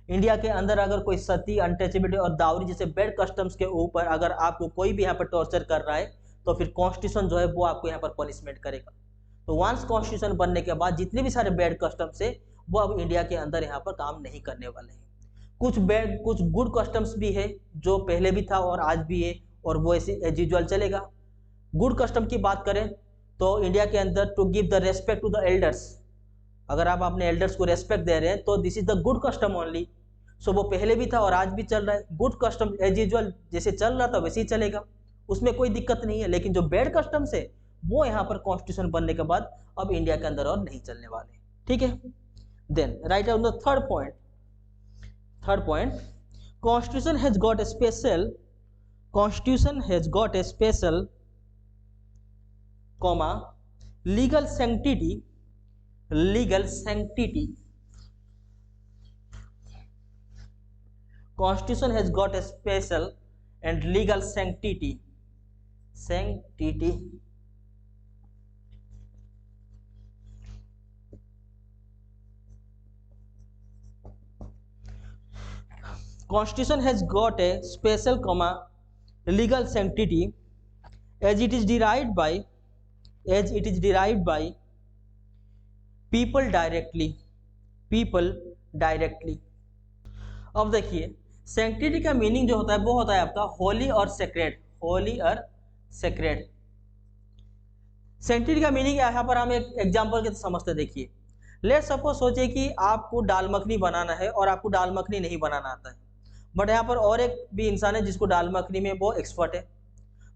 A: इंडिया के अंदर अगर कोई सती, अनटचेबिलिटी और दावरी जैसे बैड कस्टम्स के ऊपर अगर आपको कोई भी यहाँ पर टॉर्चर कर रहा है, तो फिर कॉन्स्टिट्यूशन जो है वो आपको यहाँ पर पनिशमेंट करेगा। तो वंस कॉन्स्टिट्यूशन बनने के बाद जितने भी सारे बैड कस्टम्स है वो अब इंडिया के अंदर यहाँ पर काम नहीं करने वाले हैं। कुछ गुड कस्टम्स भी है जो पहले भी था और आज भी है, और वो ऐसे एज यूजुअल चलेगा। गुड कस्टम की बात करें तो इंडिया के अंदर to give the respect to the elders, अगर आप अपने एल्डर्स को रेस्पेक्ट दे रहे हैं तो this is the good custom only. So वो पहले भी था और आज भी चल रहा है। गुड कस्टम एज यूजुअल जैसे चल रहा था वैसे ही चलेगा, उसमें कोई दिक्कत नहीं है। लेकिन जो बैड कस्टम्स है वो यहाँ पर कॉन्स्टिट्यूशन बनने के बाद अब इंडिया के अंदर और नहीं चलने वाले, ठीक है। Then write down the third point, constitution has got a special comma legal sanctity constitution has got a special and legal sanctity Constitution has got a special legal sanctity as it is derived by people directly। अब देखिए sanctity का meaning जो होता है वो होता है आपका होली और सेक्रेड। सैंक्टिटी का मीनिंग यहाँ पर हम एक एग्जांपल के समझते देखिए। लेट सपोज सोचिए कि आपको दाल मखनी बनाना है और आपको दाल मखनी नहीं बनाना आता है, बट यहाँ पर और एक भी इंसान है जिसको दाल मखनी में वो एक्सपर्ट है।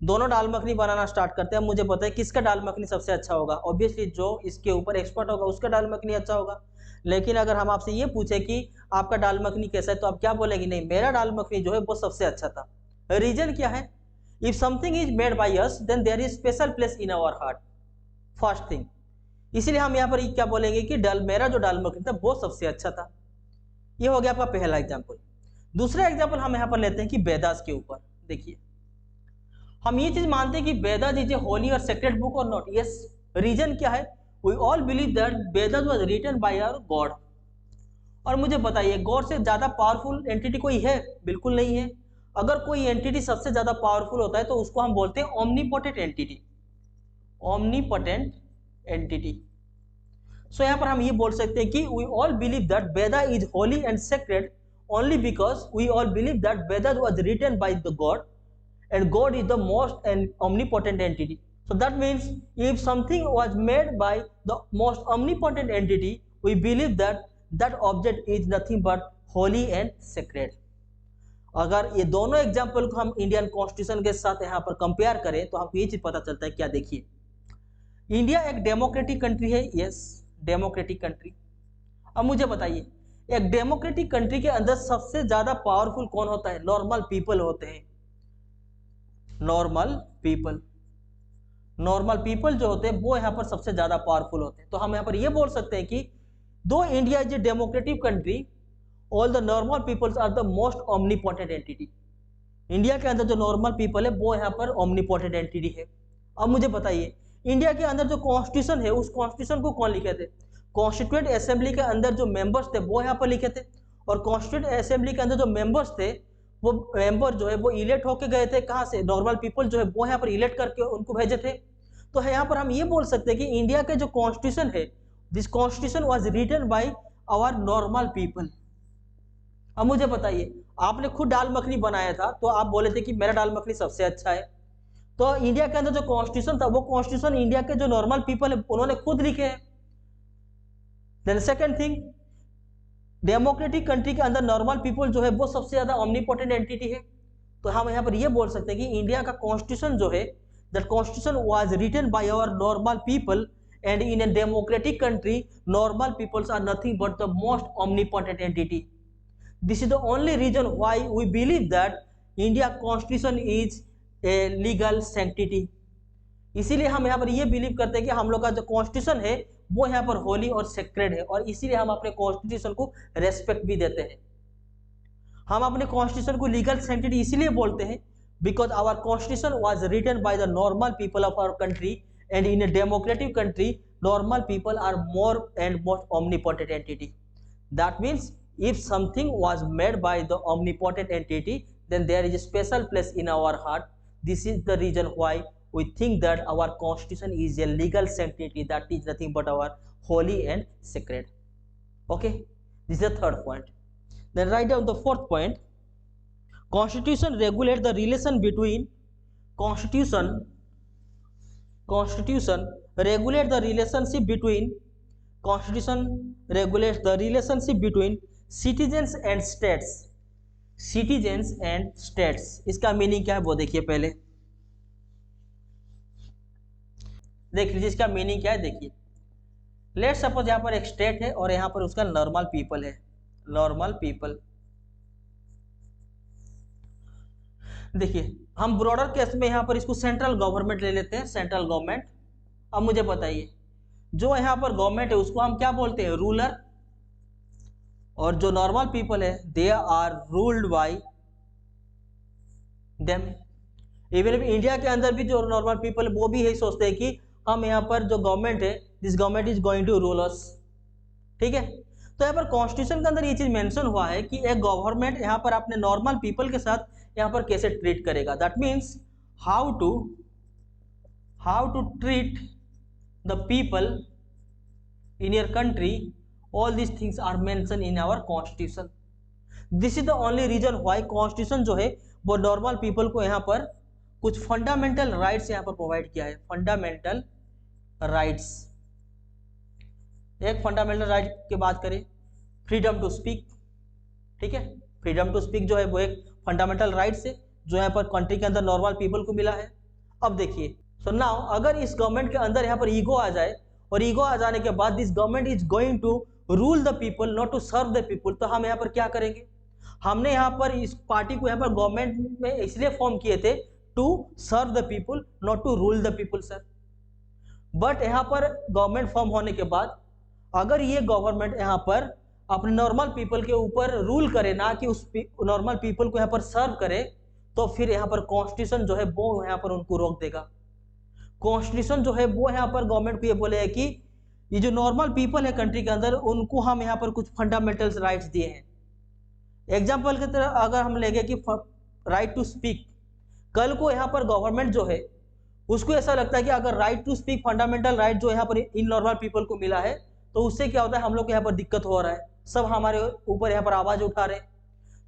A: दोनों दाल मखनी बनाना स्टार्ट करते हैं। मुझे पता है किसका दाल मखनी सबसे अच्छा होगा, ऑब्वियसली जो इसके ऊपर एक्सपर्ट होगा उसका दाल मखनी अच्छा होगा। लेकिन अगर हम आपसे ये पूछे कि आपका दाल मखनी कैसा है, तो आप क्या बोलेंगे, नहीं मेरा दाल मखनी जो है वो सबसे अच्छा था। रीजन क्या है? If something is made by us then there is special place in our heart. First thing, इसलिए हम यहाँ पर क्या बोलेंगे कि मेरा जो दाल मखनी था वो सबसे अच्छा था। ये हो गया आपका पहला एग्जाम्पल। दूसरा एग्जाम्पल हम यहाँ पर लेते हैं कि वेदास के ऊपर। देखिए, हम ये चीज मानते हैं कि वेदास इज ए होली और सेक्रेड बुक और नॉट। यस, रीजन क्या है? We all believe that Vedas was written by our God. और मुझे बताइए, गॉड से ज्यादा पावरफुल एंटिटी कोई है? बिल्कुल नहीं है। अगर कोई एंटिटी सबसे ज्यादा पावरफुल होता है तो उसको हम बोलते हैं omnipotent entity. Omnipotent entity. So यहाँ पर हम ये बोल सकते हैं कि we all believe that Veda is holy and sacred only because we all believe that Veda was written by the God and God is the most and omnipotent entity. So that means if something was made by the most omnipotent entity, we believe that that object is nothing but holy and sacred. अगर ये दोनों example को हम Indian constitution के साथ यहाँ पर compare करें तो हमको ये चीज पता चलता है। क्या देखिए, इंडिया एक डेमोक्रेटिक कंट्री है। Yes, democratic country. अब मुझे बताइए, एक डेमोक्रेटिक कंट्री के अंदर सबसे ज्यादा पावरफुल कौन होता है? नॉर्मल पीपल होते हैं। Normal people. नॉर्मल पीपल जो होते हैं वो यहाँ पर सबसे ज्यादा पावरफुल होते हैं। तो हम यहाँ पर ये बोल सकते हैं कि दो India is a democratic country, all the normal peoples are the most omnipotent entity. India के अंदर जो नॉर्मल पीपल है वो यहाँ पर ओमनीपोटेंट एंटिटी है। अब मुझे बताइए, इंडिया के अंदर जो कॉन्स्टिट्यूशन है उस कॉन्स्टिट्यूशन को कौन लिखे थे? कॉन्स्टिट्यूएंट असेंबली के अंदर जो मेंबर्स थे वो यहाँ पर लिखे थे। और कॉन्स्टिट्यूएंट असेंबली के अंदर जो मेंबर्स थे वो मेंबर जो है वो इलेक्ट होके गए थे। कहाँ से? नॉर्मल पीपल जो है वो यहाँ पर इलेक्ट करके उनको भेजे थे। तो यहाँ पर हम ये बोल सकते हैं कि इंडिया के जो कॉन्स्टिट्यूशन है, this constitution was written by our normal people. अब मुझे बताइए, आपने खुद दाल मखनी बनाया था तो आप बोले थे कि मेरा दाल मखनी सबसे अच्छा है। तो इंडिया के अंदर जो कॉन्स्टिट्यूशन था वो कॉन्स्टिट्यूशन इंडिया के जो नॉर्मल पीपल है उन्होंने खुद लिखे हैं। Then second thing, democratic country के अंदर नॉर्मल पीपल जो है वो सबसे ज्यादा ओमनीपोटेंट एंटिटी है। तो हम यहाँ पर ये बोल सकते हैं कि इंडिया का कॉन्स्टिट्यूशन जो है, that constitution was written by our normal people and in a democratic country normal peoples are nothing but the most omnipotent entity. This is the only reason why we believe that India constitution is a legal sanctity. इसीलिए हम यहाँ पर ये believe करते हैं कि हम लोग का जो कॉन्स्टिट्यूशन है वो यहाँ पर होली और सेक्रेड है। और इसीलिए हम अपने कॉन्स्टिट्यूशन को रेस्पेक्ट भी देते हैं। हम अपने कॉन्स्टिट्यूशन को लीगल सैंक्टिटी इसीलिए बोलते हैं because our constitution was written by the normal people of our country and in a democratic country normal people are more and most omnipotent entity. That means if something was made by the omnipotent entity then there is a special place in our heart. This is the reason why we think that our constitution is a legal sanctity, that is nothing but our holy and sacred. Okay, this is the third point. Then write down the fourth point. Constitution regulate the relation between constitution regulate the relationship between constitution regulates the relationship between citizens and states. citizens and states, इसका meaning क्या है वो देखिए। पहले देख लीजिए इसका meaning क्या है। देखिए, लेट सपोज यहाँ पर एक स्टेट है और यहाँ पर उसका नॉर्मल पीपल है। नॉर्मल पीपल, देखिए हम ब्रॉडर केस में यहाँ पर इसको सेंट्रल गवर्नमेंट ले लेते हैं। Central government. अब मुझे बताइए, जो यहाँ पर गवर्नमेंट है उसको हम क्या बोलते हैं? रूलर। और जो नॉर्मल पीपल है they are ruled by them. Even India के अंदर भी जो नॉर्मल पीपल वो भी यही सोचते हैं कि हम यहाँ पर जो गवर्नमेंट है, this government is going to rule us. ठीक है, तो यहाँ पर कॉन्स्टिट्यूशन के अंदर ये चीज मेंशन हुआ है कि एक गवर्नमेंट यहाँ पर अपने नॉर्मल पीपल के साथ यहाँ पर कैसे ट्रीट करेगा। That means how to treat the people in your country, all these things are mentioned in our constitution. This is the only reason why constitution जो है वो नॉर्मल पीपल को यहाँ पर कुछ फंडामेंटल राइट्स यहाँ पर प्रोवाइड किया है। फंडामेंटल राइट्स, एक फंडामेंटल राइट की बात करें, फ्रीडम टू स्पीक। ठीक है, फ्रीडम टू स्पीक जो है वो एक फंडामेंटल राइट्स है जो यहाँ पर कंट्री के अंदर नॉर्मल पीपल को मिला है। अब देखिए, सो नाउ अगर इस गवर्नमेंट के अंदर यहाँ पर ईगो आ जाए और ईगो आ जाने के बाद this government is going to rule the people not to serve the people, तो हम यहाँ पर क्या करेंगे? हमने यहाँ पर इस पार्टी को यहाँ पर गवर्नमेंट में इसलिए फॉर्म किए थे to serve the people not to rule the people. Sir, but यहाँ पर गवर्नमेंट फॉर्म होने के बाद अगर ये गवर्नमेंट यहाँ पर अपने नॉर्मल पीपल के ऊपर रूल करे, ना कि उस नॉर्मल पीपल को यहाँ पर सर्व करे, तो फिर यहाँ पर कॉन्स्टिट्यूशन जो है वो यहाँ पर उनको रोक देगा। कॉन्स्टिट्यूशन जो है वो यहाँ पर गवर्नमेंट को ये बोलेगा कि ये जो नॉर्मल पीपल है कंट्री के अंदर, उनको हम यहाँ पर कुछ फंडामेंटल राइट्स दिए हैं। एग्जाम्पल की तरह अगर हम लेंगे कि राइट टू स्पीक, कल को यहाँ पर गवर्नमेंट जो है उसको ऐसा लगता है कि अगर right to speak fundamental right जो यहाँ पर इन नॉर्मल पीपल को मिला है, तो उससे क्या होता है, हम लोग को यहाँ पर दिक्कत हो रहा है, सब हमारे ऊपर यहाँ पर आवाज उठा रहे हैं।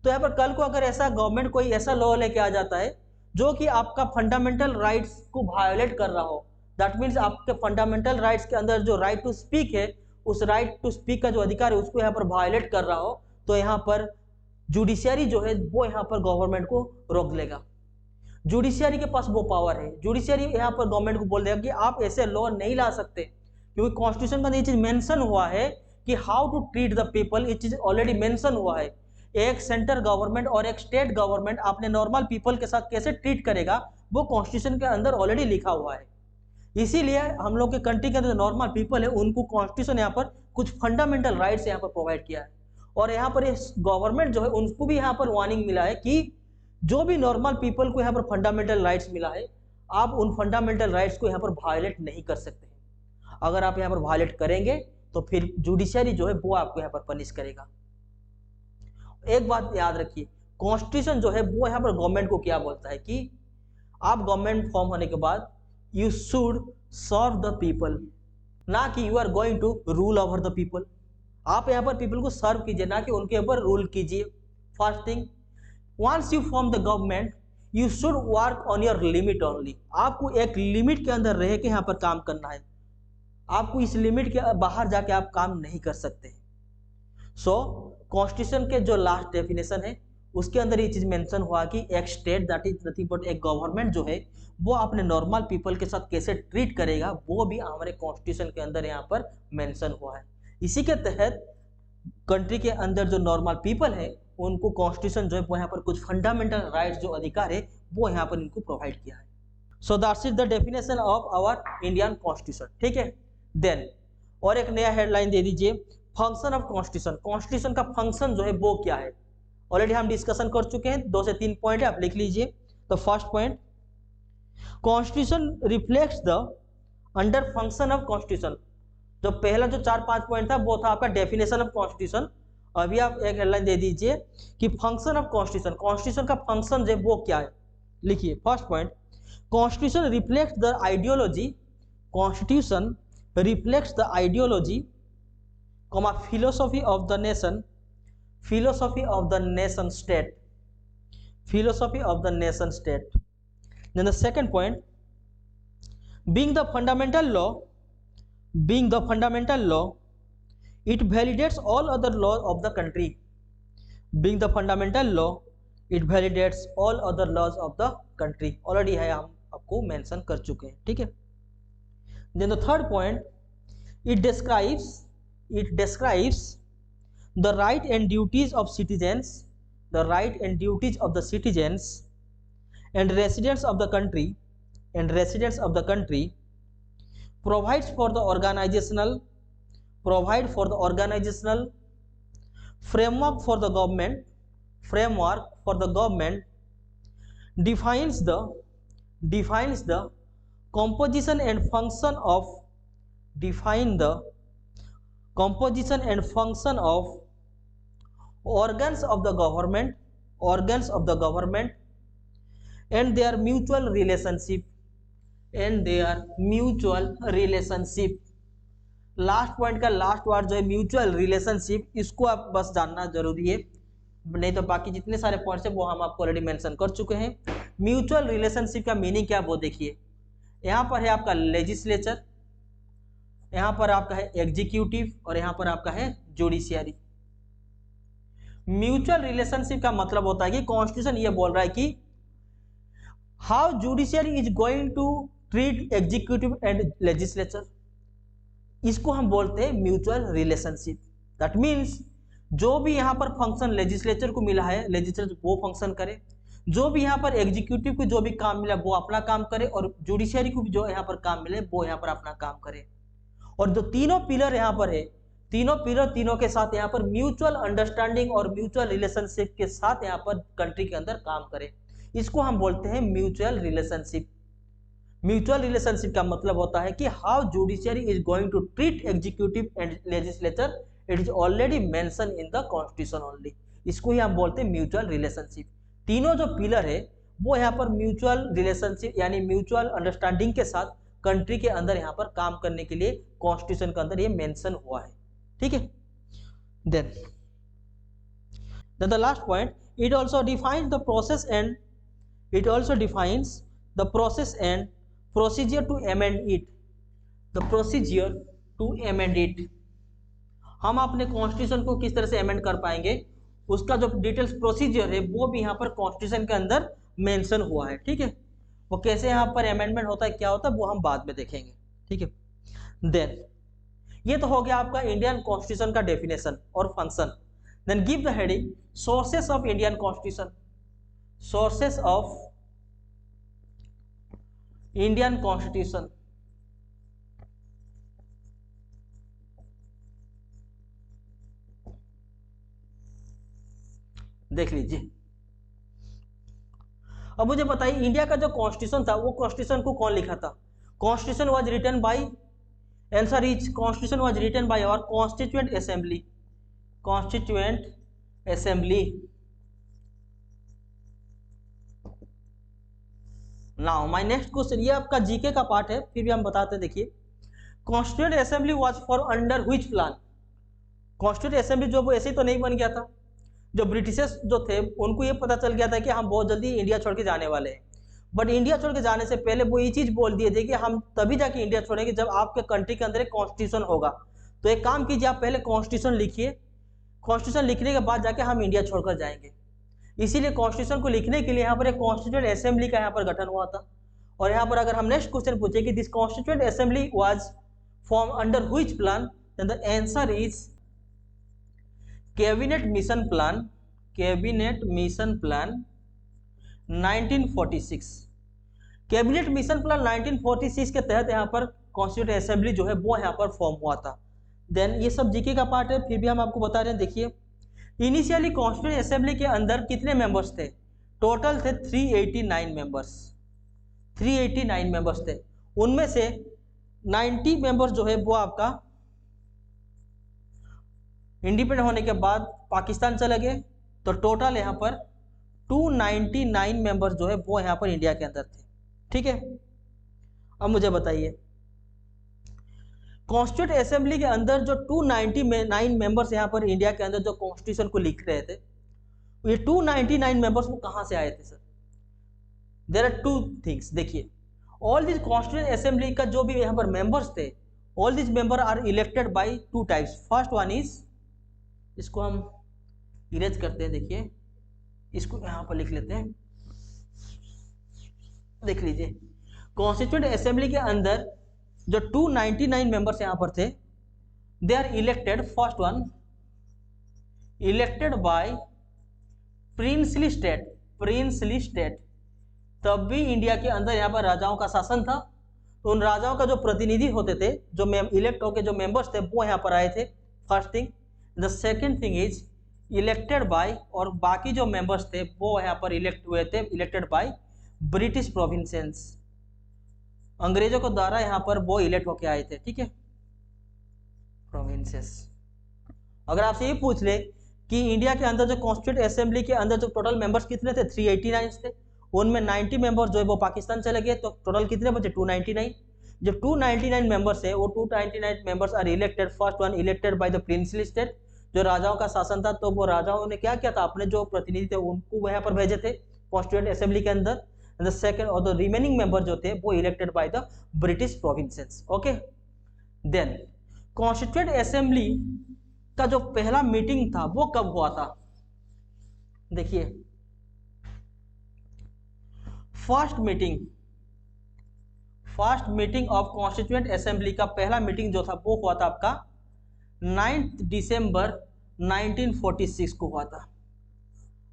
A: तो यहाँ पर कल को अगर ऐसा गवर्नमेंट कोई ऐसा लॉ लेके आ जाता है जो कि आपका फंडामेंटल राइट्स को वायोलेट कर रहा हो, दैट मीन्स आपके फंडामेंटल राइट्स के अंदर जो राइट टू स्पीक है, उस राइट टू स्पीक का जो अधिकार है उसको यहाँ पर वायोलेट कर रहा हो, तो यहाँ पर जुडिशियरी जो है वो यहाँ पर गवर्नमेंट को रोक लेगा। जुडिशियरी के पास वो पावर है। जुडिशियरी यहाँ पर गवर्नमेंट को बोल देगा कि आप ऐसे लॉ नहीं ला सकते, क्योंकि कॉन्स्टिट्यूशन का ये चीज मेंशन हुआ है कि how to treat the people, ये चीज ऑलरेडी मेंशन हुआ है। एक सेंट्रल गवर्नमेंट और एक स्टेट गवर्नमेंट अपने नॉर्मल पीपल के साथ कैसे ट्रीट करेगा, वो कॉन्स्टिट्यूशन के अंदर ऑलरेडी लिखा हुआ है। इसीलिए हम लोग के कंट्री के अंदर नॉर्मल पीपल है, उनको कॉन्स्टिट्यूशन यहाँ पर कुछ फंडामेंटल राइट्स यहाँ पर प्रोवाइड किया है। और यहाँ पर गवर्नमेंट जो है उनको भी यहाँ पर वार्निंग मिला है कि जो भी नॉर्मल पीपल को यहाँ पर फंडामेंटल राइट्स मिला है, आप उन फंडामेंटल राइट्स को यहाँ पर वायलेट नहीं कर सकते हैं। अगर आप यहाँ पर वायलेट करेंगे तो फिर जुडिशियरी जो है वो आपको यहाँ पर पनिश करेगा। एक बात याद रखिए, कॉन्स्टिट्यूशन जो है वो यहाँ पर गवर्नमेंट को क्या बोलता है कि आप गवर्नमेंट फॉर्म होने के बाद you should serve the people, ना कि you are going to rule over the people. आप यहाँ पर पीपल को सर्व कीजिए, ना कि उनके ऊपर रूल कीजिए। First thing, once you form the government you should work on your limit only। आपको एक लिमिट के अंदर रह के यहाँ पर काम करना है, आपको इस लिमिट के बाहर जाके आप काम नहीं कर सकते। सो कॉन्स्टिट्यूशन के जो लास्ट डेफिनेशन है उसके अंदर ये चीज मेंशन हुआ कि एक state that is nothing but एक गवर्नमेंट जो है वो अपने नॉर्मल पीपल के साथ कैसे ट्रीट करेगा, वो भी हमारे कॉन्स्टिट्यूशन के अंदर यहाँ पर मेंशन हुआ है। इसी के तहत कंट्री के अंदर जो नॉर्मल पीपल है उनको कॉन्स्टिट्यूशन जो है वो यहाँ पर कुछ फंडामेंटल राइट्स जो अधिकार है वो यहाँ पर इनको प्रोवाइड किया है। So that's is the definition of our Indian constitution. ठीक है, देन और एक नया हेडलाइन दे दीजिए, फंक्शन ऑफ कॉन्स्टिट्यूशन। कॉन्स्टिट्यूशन का फंक्शन जो है वो क्या है, ऑलरेडी हम डिस्कशन कर चुके हैं, 2 से 3 पॉइंट है, आप लिख लीजिए। तो first point, constitution reflects the under function of constitution. जो पहला जो 4-5 पॉइंट था वो था आपका डेफिनेशन ऑफ कॉन्स्टिट्यूशन। अभी आप एक हेडलाइन दे दीजिए कि फंक्शन ऑफ कॉन्स्टिट्यूशन, कॉन्स्टिट्यूशन का फंक्शन जो वो क्या है, लिखिए। First point, constitution reflects the ideology, constitution reflects the ideology, philosophy of the nation, philosophy of the nation state, philosophy of the nation state. Then the second point, being the fundamental law, being the fundamental law, it validates all other laws of the country। being the fundamental law, it validates all other laws of the country। Already है, हम आपको mention कर चुके हैं। ठीक है, then the third point, it describes the right and duties of citizens, the right and duties of the citizens and residents of the country, and residents of the country, provides for the organizational framework for the government, defines the composition and function of organs of the government and their mutual relationship। Last point का last word जो है mutual relationship, इसको आप बस जानना जरूरी है, नहीं तो बाकी जितने सारे पॉइंट्स है वो हम आपको ऑलरेडी मेंशन कर चुके हैं। म्यूचुअल रिलेशनशिप का मीनिंग क्या वो देखिए, यहाँ पर है आपका लेजिस्लेचर, यहाँ पर आपका है एग्जीक्यूटिव और यहाँ पर आपका है जुडिशियरी। म्यूचुअल रिलेशनशिप का मतलब होता है कि कॉन्स्टिट्यूशन ये बोल रहा है कि how judiciary is going to treat executive and legislature, इसको हम बोलते हैं म्यूचुअल रिलेशनशिप। दैट मीन्स जो भी यहाँ पर फंक्शन लेजिस्लेचर को मिला है, लेजिस्लेचर वो फंक्शन करे, जो भी यहाँ पर एग्जीक्यूटिव को जो भी काम मिला वो अपना काम करे, और जुडिशियरी को भी जो यहाँ पर काम मिले वो यहाँ पर अपना काम करे। और जो तीनों पिलर यहाँ पर है, तीनों पिलर तीनों के साथ यहाँ पर म्यूचुअल अंडरस्टैंडिंग और म्यूचुअल रिलेशनशिप के साथ यहाँ पर कंट्री के अंदर काम करे। इसको हम बोलते हैं म्यूचुअल रिलेशनशिप। म्यूचुअल रिलेशनशिप का मतलब होता है कि how judiciary is going to treat executive and legislature, it is already mention in the constitution only. इसको ही हम बोलते हैं म्यूचुअल रिलेशनशिप। तीनों जो पिलर है वो यहाँ पर म्यूचुअल रिलेशनशिप यानी म्यूचुअल अंडरस्टैंडिंग के साथ कंट्री के अंदर यहाँ पर काम करने के लिए कॉन्स्टिट्यूशन के अंदर ये मेंशन हुआ है, ठीक है। Then the last point, it also defines the process and procedure to amend it, the procedure to amend it। हम अपने कॉन्स्टिट्यूशन को किस तरह से अमेंड कर पाएंगे, उसका जो डिटेल्स प्रोसीजर है वो भी यहाँ पर कॉन्स्टिट्यूशन के अंदर मेंशन हुआ है, ठीक है। वो कैसे यहाँ पर अमेंडमेंट होता है, क्या होता है, वो हम बाद में देखेंगे, ठीक है। देन ये तो हो गया आपका इंडियन कॉन्स्टिट्यूशन का डेफिनेशन और function. Then give the heading sources of Indian constitution. Sources of Indian constitution. देख लीजिए। अब मुझे बताइए इंडिया का जो कॉन्स्टिट्यूशन था वो कॉन्स्टिट्यूशन को कौन लिखा था। Constitution was written by, answer is constitution was written by our constituent assembly. Constituent assembly. Now my next question, ये आपका जीके का पार्ट है, फिर भी हम बताते हैं। देखिए constituent assembly was for under which plan. Constituent assembly जो वो ऐसे ही तो नहीं बन गया था। जो ब्रिटिशर्स जो थे उनको ये पता चल गया था कि हम बहुत जल्दी इंडिया छोड़ के जाने वाले हैं, बट इंडिया छोड़ के जाने से पहले वो ये चीज बोल दिए थे कि हम तभी जाके इंडिया छोड़ेंगे जब आपके कंट्री के अंदर एक कॉन्स्टिट्यूशन होगा। तो एक काम कीजिए, आप पहले कॉन्स्टिट्यूशन लिखिए, कॉन्स्टिट्यूशन लिखने के बाद जाके हम इंडिया छोड़कर जाएंगे। इसीलिए कॉन्स्टिट्यूशन को लिखने के लिए यहाँ पर एक कॉन्स्टिट्यूएंट असेंबली का यहाँ पर गठन हुआ था। और यहाँ पर अगर हम नेक्स्ट क्वेश्चन पूछे कि this constituent assembly was form under which plan, then the answer is cabinet mission plan. Cabinet mission plan 1946। Cabinet mission plan 1946 के तहत यहाँ पर कॉन्स्टिट्यूएंट असेंबली जो है वो यहाँ पर फॉर्म हुआ था। देन ये सब जीके का पार्ट है, फिर भी हम आपको बता रहे हैं। देखिए इनिशियली कॉन्स्टिट्यूएंट असेंबली के अंदर कितने मेंबर्स थे, टोटल थे 389 मेंबर्स। 389 मेंबर्स थे, उनमें से 90 मेंबर्स जो है वो आपका इंडिपेंडेंट होने के बाद पाकिस्तान चले गए। तो टोटल यहाँ पर 299 मेंबर्स जो है वो यहाँ पर इंडिया के अंदर थे, ठीक है। अब मुझे बताइए कॉन्स्टिट्यूएंट असेंबली के अंदर जो 299 मेंबर्स यहाँ पर इंडिया के अंदर जो कॉन्स्टिट्यूशन को लिख रहे थे, ये 299 मेंबर्स वो कहाँ से आए थे sir. There are two things. देखिए ऑल दिस कॉन्स्टिट्यूएंट असेंबली का जो भी यहाँ पर मेंबर्स थे, all this member are elected by two types. First one is, इसको हम इरेज करते हैं, देखिए इसको यहाँ पर लिख लेते हैं। देख लीजिए कॉन्स्टिट्यूएंट असेंबली के अंदर जो 299 मेंबर्स यहाँ पर थे, they are elected, first one elected by princely state. Princely state, तब भी इंडिया के अंदर यहाँ पर राजाओं का शासन था, तो उन राजाओं का जो प्रतिनिधि होते थे, जो इलेक्ट होके जो मेंबर्स थे वो यहाँ पर आए थे, first thing. The second thing is elected by, और बाकी जो मेंबर्स थे वो यहाँ पर इलेक्ट हुए थे, इलेक्टेड बाय ब्रिटिश प्रोविंसेस। अंग्रेजों को द्वारा यहाँ पर वो इलेक्ट होके आए थे, ठीक है, प्रोविंसेस। अगर आपसे ये पूछ ले कि इंडिया के अंदर जो कॉन्स्टिट्यूएंट असेंबली के अंदर जो टोटल मेंबर्स कितने थे, 389 थे, उनमें 90 मेंबर्स जो है वो पाकिस्तान चले गए, तो टोटल कितने बचे, 299। जो 299 मेंबर्स है वो 299 members are elected, first one elected by the princely state, जो राजाओं का शासन था, तो वो राजाओं ने क्या किया था, अपने जो प्रतिनिधि थे उनको वहां पर भेजे थे कॉन्स्टिट्यूएंट असेंबली के अंदर। द सेकंड और द रिमेनिंग मेंबर जो थे वो elected by the British provinces, okay. Then constituent assembly का जो पहला मीटिंग था वो कब हुआ था, देखिए first meeting of constituent assembly का पहला मीटिंग जो था वो हुआ था आपका 9 दिसंबर 1946 को हुआ था।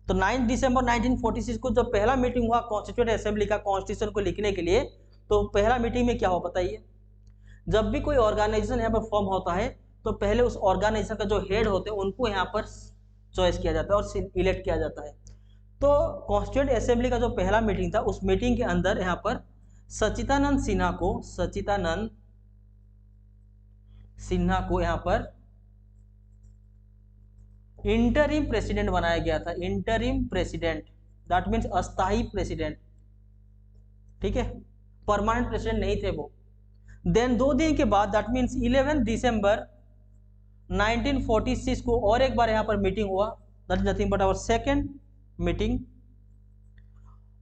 A: तो 9 दिसंबर 1946 को जब पहला मीटिंग हुआ कॉन्स्टिट्यूएंट असेंबली का कॉन्स्टिट्यूशन को लिखने के लिए, तो पहला मीटिंग में क्या हो बताइए। जब भी कोई ऑर्गेनाइजेशन यहाँ पर फॉर्म होता है तो पहले उस ऑर्गेनाइजेशन का जो हेड होते हैं उनको यहाँ पर चॉइस किया जाता है और इलेक्ट किया जाता है। तो कॉन्स्टिट्यूएंट असेंबली का जो पहला मीटिंग था उस मीटिंग के अंदर यहाँ पर सच्चिदानंद सिन्हा को यहाँ पर इंटरिम प्रेसिडेंट बनाया गया था। इंटरिम प्रेसिडेंट दैट मीन्स अस्थाई प्रेसिडेंट, ठीक है, परमानेंट प्रेसिडेंट नहीं थे वो। देन 2 दिन के बाद दैट मीन्स 11 दिसंबर 1946 को और एक बार यहाँ पर मीटिंग हुआ, that is nothing but our second meeting.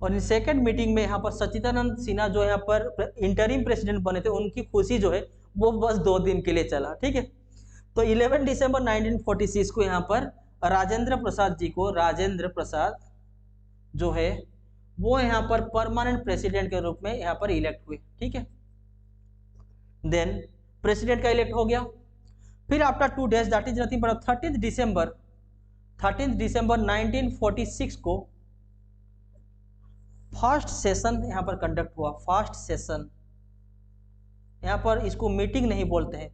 A: और इन सेकेंड मीटिंग में यहाँ पर सच्चिदानंद सिन्हा जो यहाँ पर इंटरिम प्रेसिडेंट बने थे उनकी खुशी जो है वो बस 2 दिन के लिए चला, ठीक है। तो 11 दिसंबर 1946 को यहाँ पर राजेंद्र प्रसाद जो है वो यहाँ पर परमानेंट प्रेसिडेंट के रूप में यहाँ पर इलेक्ट हुए, ठीक है। देन प्रेसिडेंट का इलेक्ट हो गया। फिर after 2 days that is nothing but 13 दिसंबर 1946 को फर्स्ट सेशन यहाँ पर कंडक्ट हुआ। फर्स्ट सेशन यहाँ पर इसको मीटिंग नहीं बोलते हैं,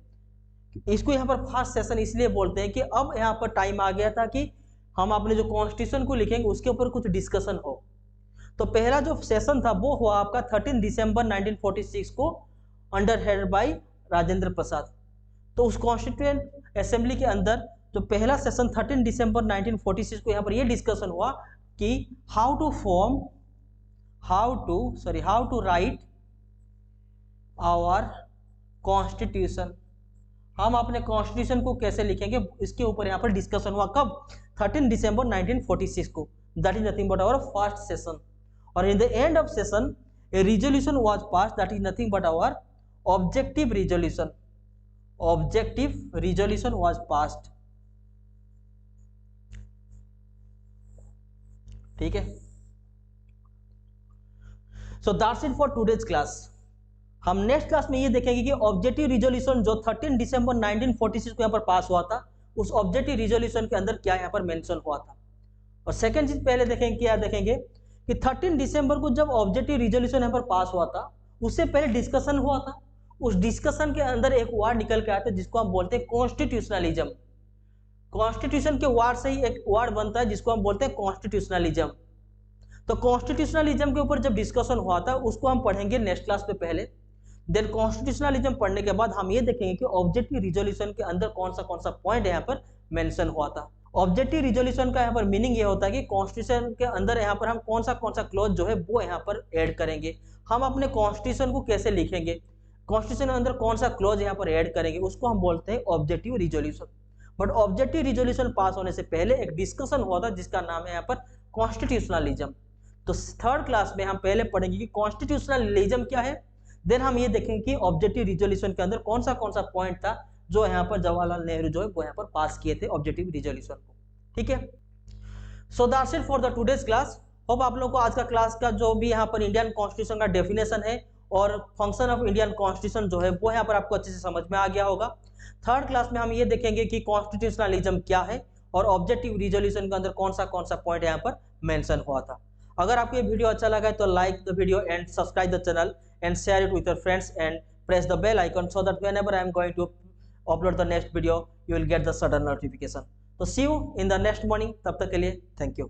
A: इसको यहाँ पर फर्स्ट सेशन इसलिए बोलते हैं कि अब यहाँ पर टाइम आ गया था कि हम अपने जो कॉन्स्टिट्यूशन को लिखेंगे उसके ऊपर कुछ डिस्कशन हो। तो पहला जो सेशन था वो हुआ आपका 13 दिसंबर 1946 को under head bye Rajendra Prasad. तो उस कॉन्स्टिट्यूएंट असेंबली के अंदर जो पहला सेशन 13 दिसंबर 1946 को यहाँ पर ये डिस्कशन हुआ कि how to write our constitution, हम अपने कॉन्स्टिट्यूशन को कैसे लिखेंगे इसके ऊपर यहाँ पर डिस्कशन हुआ। कब? 13 दिसंबर 1946 को, that is nothing but our first session. और in the end of session a resolution was passed, that is nothing but our objective resolution was passed, ठीक है। So that's it for today's class. हम next class में ये देखेंगे कि objective resolution जो 13 दिसंबर 1946 को यहाँ पर पास हुआ था उस ऑब्जेक्टिव रिजोल्यूशन के अंदर क्या यहाँ पर मेंशन हुआ था। और सेकंड चीज पहले देखेंगे, क्या देखेंगे कि 13 दिसंबर को जब ऑब्जेक्टिव रिजोल्यूशन यहाँ पर पास हुआ था उससे पहले डिस्कशन हुआ था। उस डिस्कशन के अंदर एक वर्ड निकल के आता है जिसको हम बोलते हैं कॉन्स्टिट्यूशनलिज्म। कॉन्स्टिट्यूशन के वर्ड से ही एक वर्ड बनता है जिसको हम बोलते हैं कॉन्स्टिट्यूशनलिज्म। तो कॉन्स्टिट्यूशनलिज्म के ऊपर जब डिस्कशन हुआ था उसको हम पढ़ेंगे नेक्स्ट क्लास में पहले। देन कॉन्स्टिट्यूशनलिज्म पढ़ने के बाद हम ये देखेंगे कि ऑब्जेक्टिव रिजोल्यूशन के अंदर कौन सा पॉइंट यहाँ पर मेंशन हुआ था। ऑब्जेक्टिव रिजोल्यूशन का यहाँ पर मीनिंग ये होता है कि कॉन्स्टिट्यूशन के अंदर यहाँ पर हम कौन सा क्लॉज जो है वो यहाँ पर ऐड करेंगे, हम अपने कॉन्स्टिट्यूशन को कैसे लिखेंगे, कॉन्स्टिट्यूशन के अंदर कौन सा क्लॉज यहाँ पर ऐड करेंगे, उसको हम बोलते हैं objective resolution. But objective resolution pass होने से पहले एक डिस्कशन हुआ था जिसका नाम है यहाँ पर कॉन्स्टिट्यूशनलिज्म। तो थर्ड क्लास में हम पहले पढ़ेंगे कि कॉन्स्टिट्यूशनलिज्म क्या है, देन हम ये देखेंगे कि ऑब्जेक्टिव रिजोल्यूशन के अंदर कौन सा पॉइंट था जो यहाँ पर जवाहरलाल नेहरू जो है वो यहाँ पर पास किए थे ऑब्जेक्टिव रिजोल्यूशन को, ठीक है। So that's it for the today's class. Hope आप लोगों को आज का क्लास का जो भी यहाँ पर इंडियन कॉन्स्टिट्यूशन का डेफिनेशन है और फंक्शन ऑफ इंडियन कॉन्स्टिट्यूशन जो है वो यहाँ पर आपको अच्छे से समझ में आ गया होगा। थर्ड क्लास में हम ये देखेंगे कि कॉन्स्टिट्यूशनलिज्म क्या है और ऑब्जेक्टिव रिजोल्यूशन के अंदर कौन सा पॉइंट यहाँ पर मेंशन हुआ था। अगर आपको ये वीडियो अच्छा लगा है तो like the video and subscribe the channel and share it with your friends and press the bell icon so that whenever I am going to upload the next video you will get the sudden notification. So see you in the next morning. तब तक के लिए thank you.